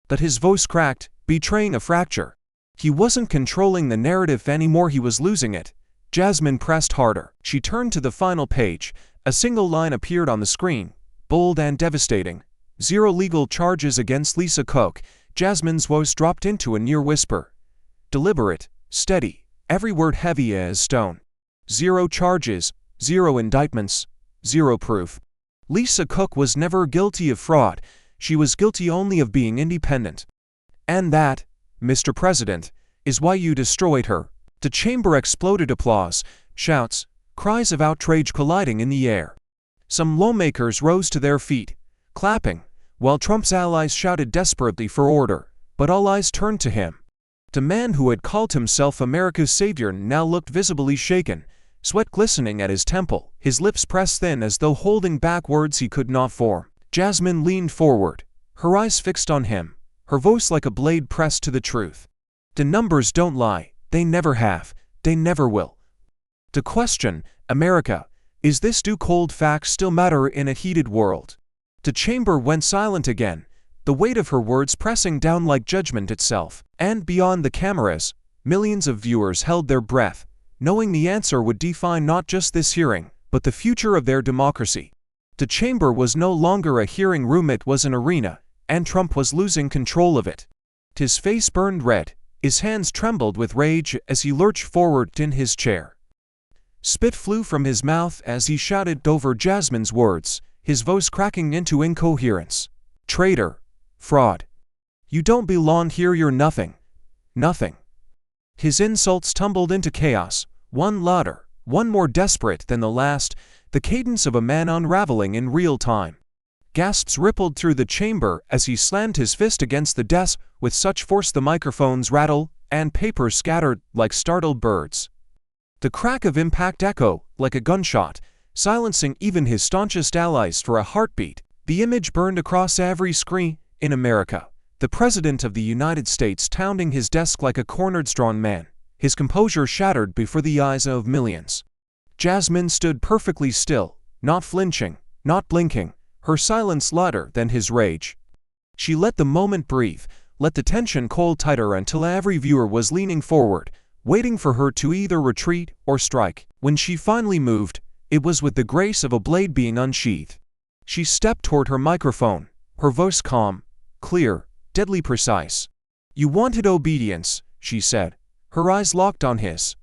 But his voice cracked, betraying a fracture. He wasn't controlling the narrative anymore, he was losing it. Jasmine pressed harder. She turned to the final page. A single line appeared on the screen, bold and devastating. 0 legal charges against Lisa Koch. Jasmine's voice dropped into a near whisper. Deliberate, steady, every word heavy as stone. 0 charges, 0 indictments, 0 proof. Lisa Koch was never guilty of fraud. She was guilty only of being independent. And that, Mr. President, is why you destroyed her. The chamber exploded. Applause, shouts, cries of outrage colliding in the air. Some lawmakers rose to their feet, clapping, while Trump's allies shouted desperately for order, but all eyes turned to him. The man who had called himself America's savior now looked visibly shaken, sweat glistening at his temple, his lips pressed thin as though holding back words he could not form. Jasmine leaned forward, her eyes fixed on him, her voice like a blade pressed to the truth. The numbers don't lie. They never have. They never will. The question, America, is this: do cold facts still matter in a heated world? The chamber went silent again, the weight of her words pressing down like judgment itself. And beyond the cameras, millions of viewers held their breath, knowing the answer would define not just this hearing, but the future of their democracy. The chamber was no longer a hearing room, it was an arena, and Trump was losing control of it. His face burned red. His hands trembled with rage as he lurched forward in his chair. Spit flew from his mouth as he shouted over Jasmine's words, his voice cracking into incoherence. Traitor. Fraud. You don't belong here, you're nothing. Nothing. His insults tumbled into chaos, one louder, one more desperate than the last, the cadence of a man unraveling in real time. Gasps rippled through the chamber as he slammed his fist against the desk with such force the microphones rattled and papers scattered like startled birds. The crack of impact echoed like a gunshot, silencing even his staunchest allies for a heartbeat. The image burned across every screen in America. The President of the United States pounding his desk like a cornered strong man, his composure shattered before the eyes of millions. Jasmine stood perfectly still, not flinching, not blinking, her silence louder than his rage. She let the moment breathe, let the tension coil tighter until every viewer was leaning forward, waiting for her to either retreat or strike. When she finally moved, it was with the grace of a blade being unsheathed. She stepped toward her microphone, her voice calm, clear, deadly precise. "You wanted obedience," she said, her eyes locked on his.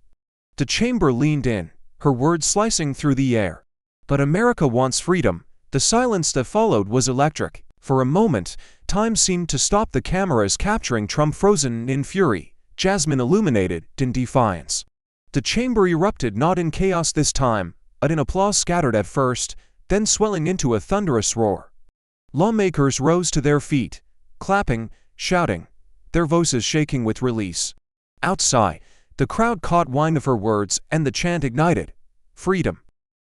The chamber leaned in, her words slicing through the air. "But America wants freedom." The silence that followed was electric. For a moment, time seemed to stop. The cameras capturing Trump frozen in fury, Jasmine illuminated in defiance. The chamber erupted not in chaos this time, but in applause scattered at first, then swelling into a thunderous roar. Lawmakers rose to their feet, clapping, shouting, their voices shaking with release. Outside, the crowd caught wind of her words and the chant ignited. Freedom!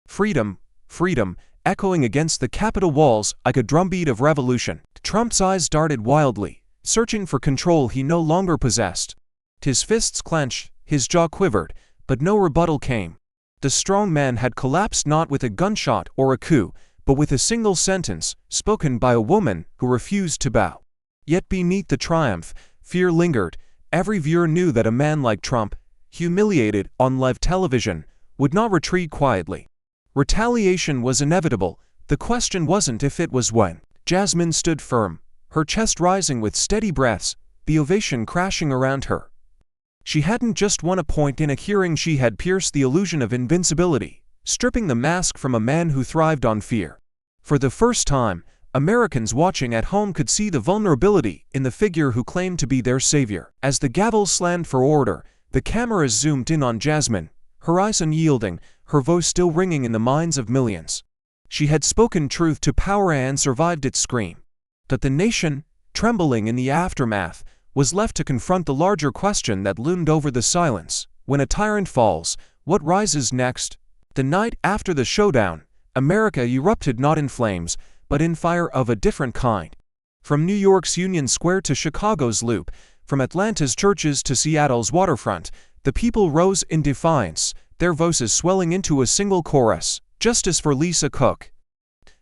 Freedom! Freedom! Echoing against the Capitol walls like a drumbeat of revolution. Trump's eyes darted wildly, searching for control he no longer possessed. His fists clenched, his jaw quivered, but no rebuttal came. The strong man had collapsed not with a gunshot or a coup, but with a single sentence, spoken by a woman who refused to bow. Yet beneath the triumph, fear lingered. Every viewer knew that a man like Trump, humiliated on live television, would not retreat quietly. Retaliation was inevitable. The question wasn't if, it was when. Jasmine stood firm, her chest rising with steady breaths, the ovation crashing around her. She hadn't just won a point in a hearing, she had pierced the illusion of invincibility, stripping the mask from a man who thrived on fear. For the first time, Americans watching at home could see the vulnerability in the figure who claimed to be their savior. As the gavel slammed for order, the cameras zoomed in on Jasmine, her eyes unyielding, her voice still ringing in the minds of millions. She had spoken truth to power and survived its scream. But the nation, trembling in the aftermath, was left to confront the larger question that loomed over the silence. When a tyrant falls, what rises next? The night after the showdown, America erupted not in flames, but in fire of a different kind. From New York's Union Square to Chicago's Loop, from Atlanta's churches to Seattle's waterfront, the people rose in defiance, their voices swelling into a single chorus. Justice for Lisa Cook.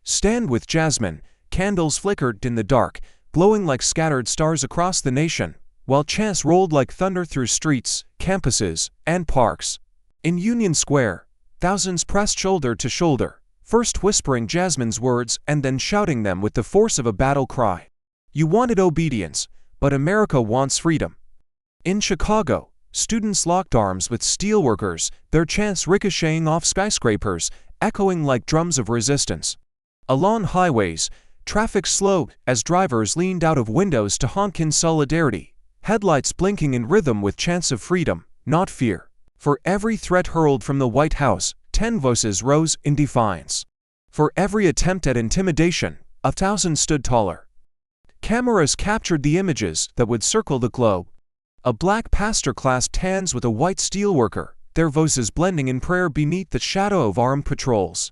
Stand with Jasmine. Candles flickered in the dark, glowing like scattered stars across the nation, while chants rolled like thunder through streets, campuses, and parks. In Union Square, thousands pressed shoulder to shoulder, first whispering Jasmine's words and then shouting them with the force of a battle cry. You wanted obedience, but America wants freedom. In Chicago, students locked arms with steelworkers, their chants ricocheting off skyscrapers, echoing like drums of resistance. Along highways, traffic slowed as drivers leaned out of windows to honk in solidarity, headlights blinking in rhythm with chants of freedom, not fear. For every threat hurled from the White House, 10 voices rose in defiance. For every attempt at intimidation, 1,000 stood taller. Cameras captured the images that would circle the globe. A black pastor clasped hands with a white steelworker, their voices blending in prayer beneath the shadow of armed patrols.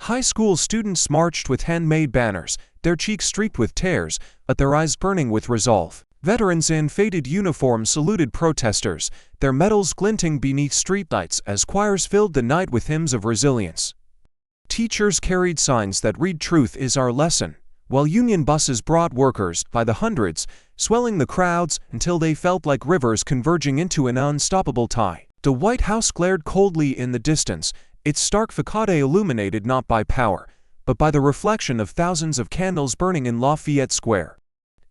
High school students marched with handmade banners, their cheeks streaked with tears, but their eyes burning with resolve. Veterans in faded uniforms saluted protesters, their medals glinting beneath streetlights as choirs filled the night with hymns of resilience. Teachers carried signs that read "Truth is our lesson," while union buses brought workers by the hundreds, swelling the crowds until they felt like rivers converging into an unstoppable tide. The White House glared coldly in the distance, its stark facade illuminated not by power, but by the reflection of thousands of candles burning in Lafayette Square.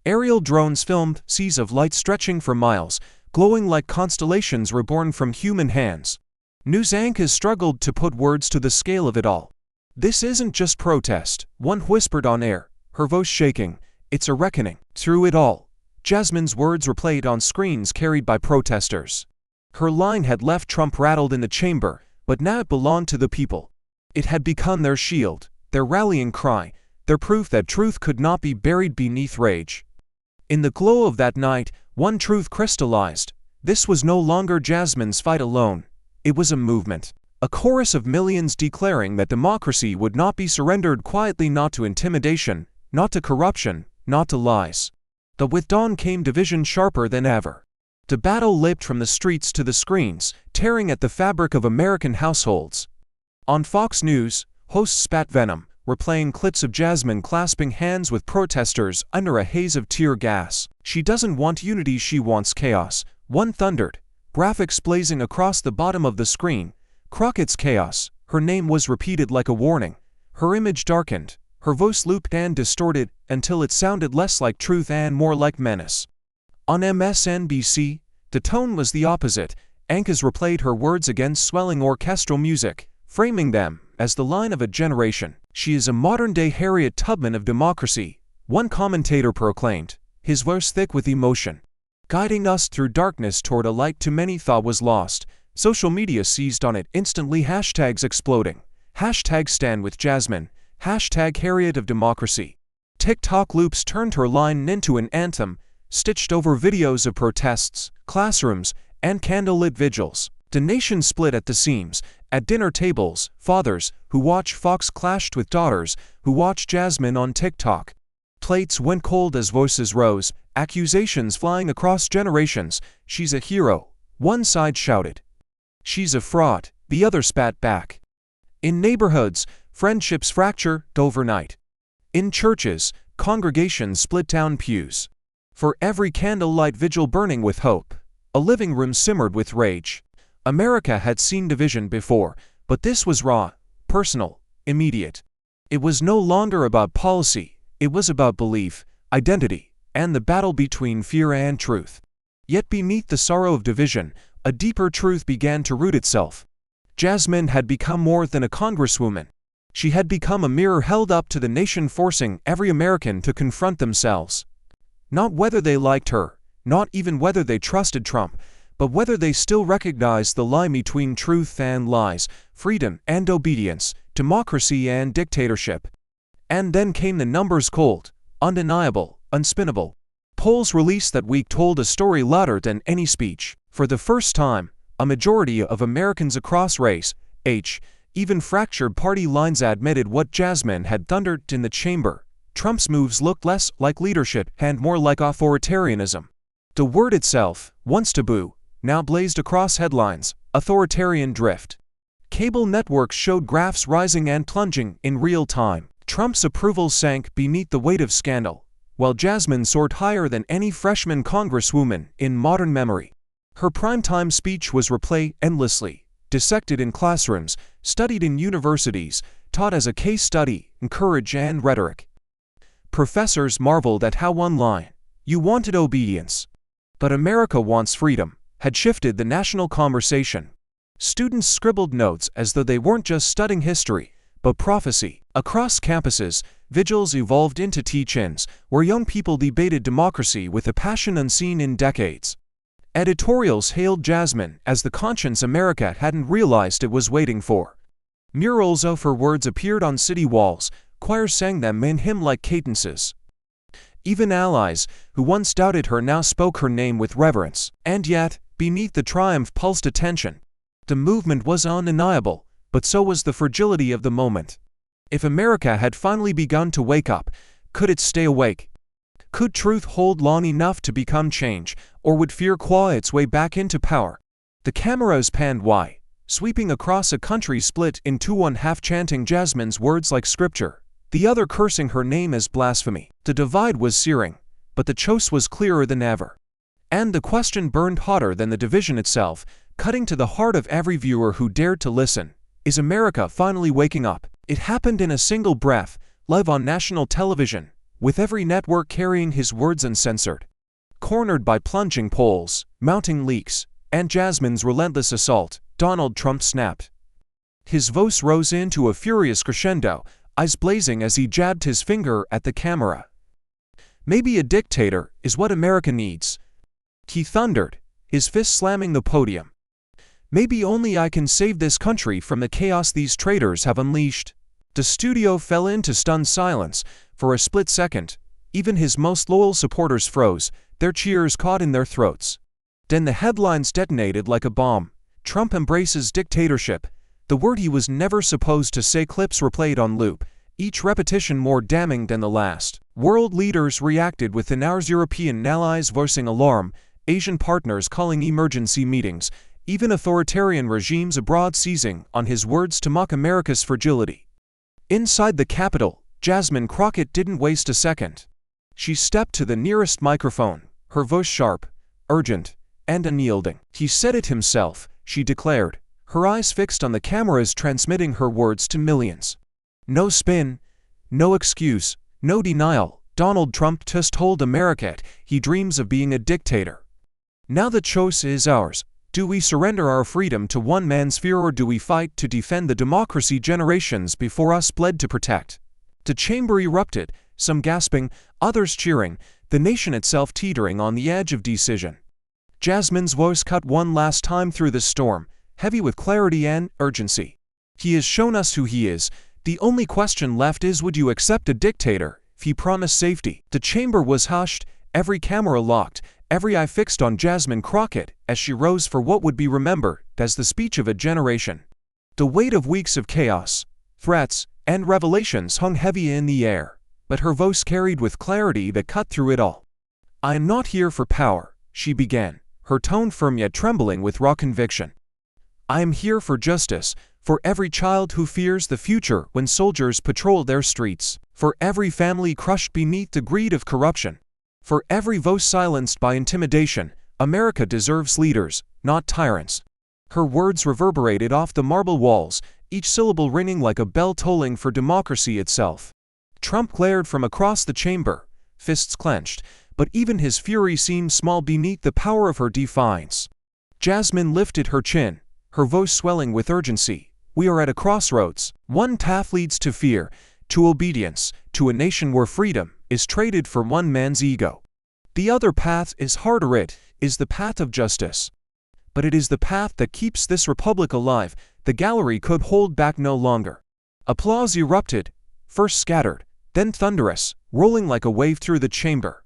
Aerial drones filmed seas of light stretching for miles, glowing like constellations reborn from human hands. News anchors struggled to put words to the scale of it all. This isn't just protest, one whispered on air, her voice shaking. It's a reckoning. Through it all, Jasmine's words were played on screens carried by protesters. Her line had left Trump rattled in the chamber, but now it belonged to the people. It had become their shield, their rallying cry, their proof that truth could not be buried beneath rage. In the glow of that night, one truth crystallized. This was no longer Jasmine's fight alone. It was a movement. A chorus of millions declaring that democracy would not be surrendered quietly, not to intimidation, not to corruption, not to lies. But with dawn came division sharper than ever. The battle leapt from the streets to the screens, tearing at the fabric of American households. On Fox News, hosts spat venom, replaying clips of Jasmine clasping hands with protesters under a haze of tear gas. "She doesn't want unity, she wants chaos," one thundered, graphics blazing across the bottom of the screen. Crockett's chaos. Her name was repeated like a warning. Her image darkened, her voice looped and distorted until it sounded less like truth and more like menace. On MSNBC, the tone was the opposite. Anchors replayed her words against swelling orchestral music, framing them as the line of a generation. "She is a modern-day Harriet Tubman of democracy," one commentator proclaimed, his voice thick with emotion. "Guiding us through darkness toward a light too many thought was lost." Social media seized on it instantly, hashtags exploding. Hashtag Stand with Jasmine, hashtag Harriet of democracy. TikTok loops turned her line into an anthem, stitched over videos of protests, classrooms, and candlelit vigils. The nation split at the seams. At dinner tables, fathers who watch Fox clashed with daughters who watch Jasmine on TikTok. Plates went cold as voices rose, accusations flying across generations. "She's a hero," one side shouted. "She's a fraud," the other spat back. In neighborhoods, friendships fractured overnight. In churches, congregations split down pews. For every candlelight vigil burning with hope, a living room simmered with rage. America had seen division before, but this was raw, personal, immediate. It was no longer about policy, it was about belief, identity, and the battle between fear and truth. Yet beneath the sorrow of division, a deeper truth began to root itself. Jasmine had become more than a congresswoman. She had become a mirror held up to the nation, forcing every American to confront themselves. Not whether they liked her, not even whether they trusted Trump, but whether they still recognized the line between truth and lies, freedom and obedience, democracy and dictatorship. And then came the numbers, cold, undeniable, unspinnable. Polls released that week told a story louder than any speech. For the first time, a majority of Americans across race, age, even fractured party lines admitted what Jasmine had thundered in the chamber. Trump's moves looked less like leadership and more like authoritarianism. The word itself, once taboo, now blazed across headlines: authoritarian drift. Cable networks showed graphs rising and plunging in real time. Trump's approval sank beneath the weight of scandal, while Jasmine soared higher than any freshman congresswoman in modern memory. Her primetime speech was replayed endlessly, dissected in classrooms, studied in universities, taught as a case study in courage and rhetoric. Professors marveled at how one line, "You wanted obedience, but America wants freedom," had shifted the national conversation. Students scribbled notes as though they weren't just studying history, but prophecy. Across campuses, vigils evolved into teach-ins, where young people debated democracy with a passion unseen in decades. Editorials hailed Jasmine as the conscience America hadn't realized it was waiting for. Murals of her words appeared on city walls, choirs sang them in hymn-like cadences. Even allies, who once doubted her, now spoke her name with reverence. And yet, beneath the triumph pulsed a tension. The movement was undeniable, but so was the fragility of the moment. If America had finally begun to wake up, could it stay awake? Could truth hold long enough to become change, or would fear claw its way back into power? The cameras panned wide, sweeping across a country split in two, one half chanting Jasmine's words like scripture, the other cursing her name as blasphemy. The divide was searing, but the choice was clearer than ever. And the question burned hotter than the division itself, cutting to the heart of every viewer who dared to listen. Is America finally waking up? It happened in a single breath, live on national television, with every network carrying his words uncensored. Cornered by plunging polls, mounting leaks, and Jasmine's relentless assault, Donald Trump snapped. His voice rose into a furious crescendo, eyes blazing as he jabbed his finger at the camera. "Maybe a dictator is what America needs," he thundered, his fist slamming the podium. "Maybe only I can save this country from the chaos these traitors have unleashed." The studio fell into stunned silence. For a split second, even his most loyal supporters froze, their cheers caught in their throats. Then the headlines detonated like a bomb. Trump embraces dictatorship. The word he was never supposed to say. Clips replayed on loop, each repetition more damning than the last. World leaders reacted within hours, European allies voicing alarm, Asian partners calling emergency meetings, even authoritarian regimes abroad seizing on his words to mock America's fragility. Inside the Capitol, Jasmine Crockett didn't waste a second. She stepped to the nearest microphone, her voice sharp, urgent, and unyielding. "He said it himself," she declared, her eyes fixed on the cameras transmitting her words to millions. "No spin, no excuse, no denial. Donald Trump just told America he dreams of being a dictator. Now the choice is ours. Do we surrender our freedom to one man's fear, or do we fight to defend the democracy generations before us bled to protect?" The chamber erupted, some gasping, others cheering, the nation itself teetering on the edge of decision. Jasmine's voice cut one last time through the storm, heavy with clarity and urgency. "He has shown us who he is. The only question left is, would you accept a dictator if he promised safety?" The chamber was hushed, every camera locked, every eye fixed on Jasmine Crockett as she rose for what would be remembered as the speech of a generation. The weight of weeks of chaos, threats, and revelations hung heavy in the air, but her voice carried with clarity that cut through it all. "I am not here for power," she began, her tone firm yet trembling with raw conviction. "I am here for justice, for every child who fears the future when soldiers patrol their streets, for every family crushed beneath the greed of corruption, for every voice silenced by intimidation. America deserves leaders, not tyrants." Her words reverberated off the marble walls, each syllable ringing like a bell tolling for democracy itself. Trump glared from across the chamber, fists clenched, but even his fury seemed small beneath the power of her defiance. Jasmine lifted her chin, her voice swelling with urgency. "We are at a crossroads. One path leads to fear, to obedience, to a nation where freedom is traded for one man's ego. The other path is harder. It is the path of justice. But it is the path that keeps this republic alive." The gallery could hold back no longer. Applause erupted, first scattered, then thunderous, rolling like a wave through the chamber.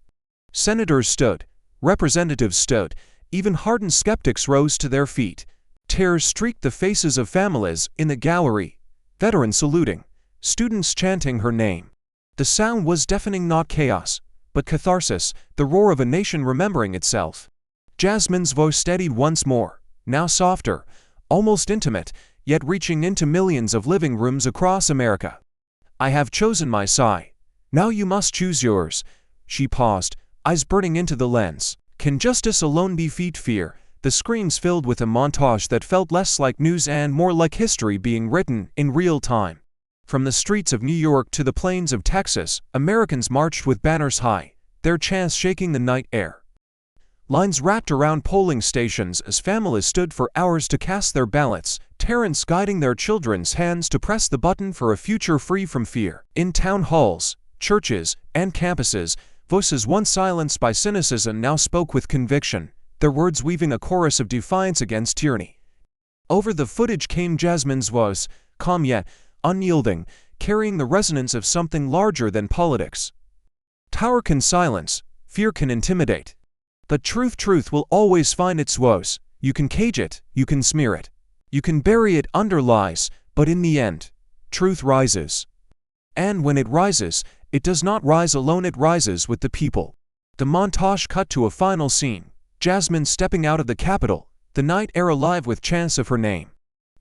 Senators stood, representatives stood, even hardened skeptics rose to their feet. Tears streaked the faces of families in the gallery, veterans saluting, students chanting her name. The sound was deafening, not chaos, but catharsis, the roar of a nation remembering itself. Jasmine's voice steadied once more, now softer, almost intimate, yet reaching into millions of living rooms across America. "I have chosen my side. Now you must choose yours." She paused, eyes burning into the lens. "Can justice alone defeat fear?" The screens filled with a montage that felt less like news and more like history being written in real time. From the streets of New York to the plains of Texas, Americans marched with banners high, their chants shaking the night air. Lines wrapped around polling stations as families stood for hours to cast their ballots, parents guiding their children's hands to press the button for a future free from fear. In town halls, churches, and campuses, voices once silenced by cynicism now spoke with conviction, their words weaving a chorus of defiance against tyranny. Over the footage came Jasmine's voice, calm yet unyielding, carrying the resonance of something larger than politics. "Power can silence, fear can intimidate. But truth will always find its woes. You can cage it, you can smear it, you can bury it under lies, but in the end, truth rises. And when it rises, it does not rise alone, it rises with the people." The montage cut to a final scene, Jasmine stepping out of the Capitol, the night air alive with chants of her name.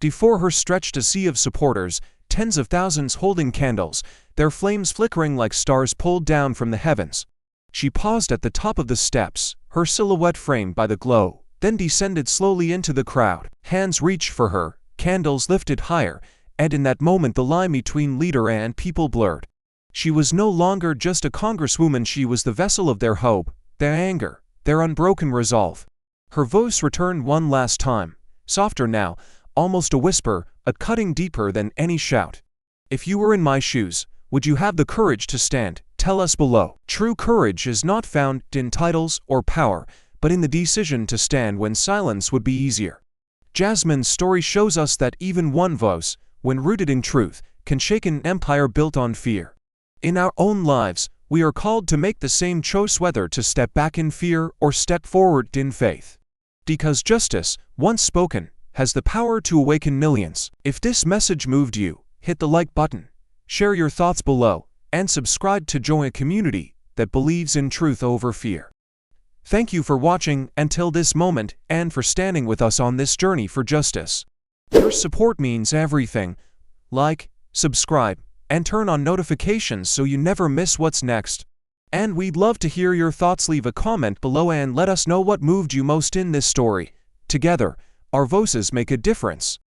Before her stretched a sea of supporters, tens of thousands holding candles, their flames flickering like stars pulled down from the heavens. She paused at the top of the steps, her silhouette framed by the glow, then descended slowly into the crowd. Hands reached for her, candles lifted higher, and in that moment the line between leader and people blurred. She was no longer just a congresswoman, she was the vessel of their hope, their anger, their unbroken resolve. Her voice returned one last time, softer now, almost a whisper, a cutting deeper than any shout. "If you were in my shoes, would you have the courage to stand? Tell us below." True courage is not found in titles or power, but in the decision to stand when silence would be easier. Jasmine's story shows us that even one voice, when rooted in truth, can shake an empire built on fear. In our own lives, we are called to make the same choice, whether to step back in fear or step forward in faith. Because justice, once spoken, has the power to awaken millions. If this message moved you, hit the like button, share your thoughts below, and subscribe to join a community that believes in truth over fear. Thank you for watching until this moment and for standing with us on this journey for justice. Your support means everything. Like, subscribe, and turn on notifications so you never miss what's next. And we'd love to hear your thoughts. Leave a comment below and let us know what moved you most in this story. Together, our voices make a difference.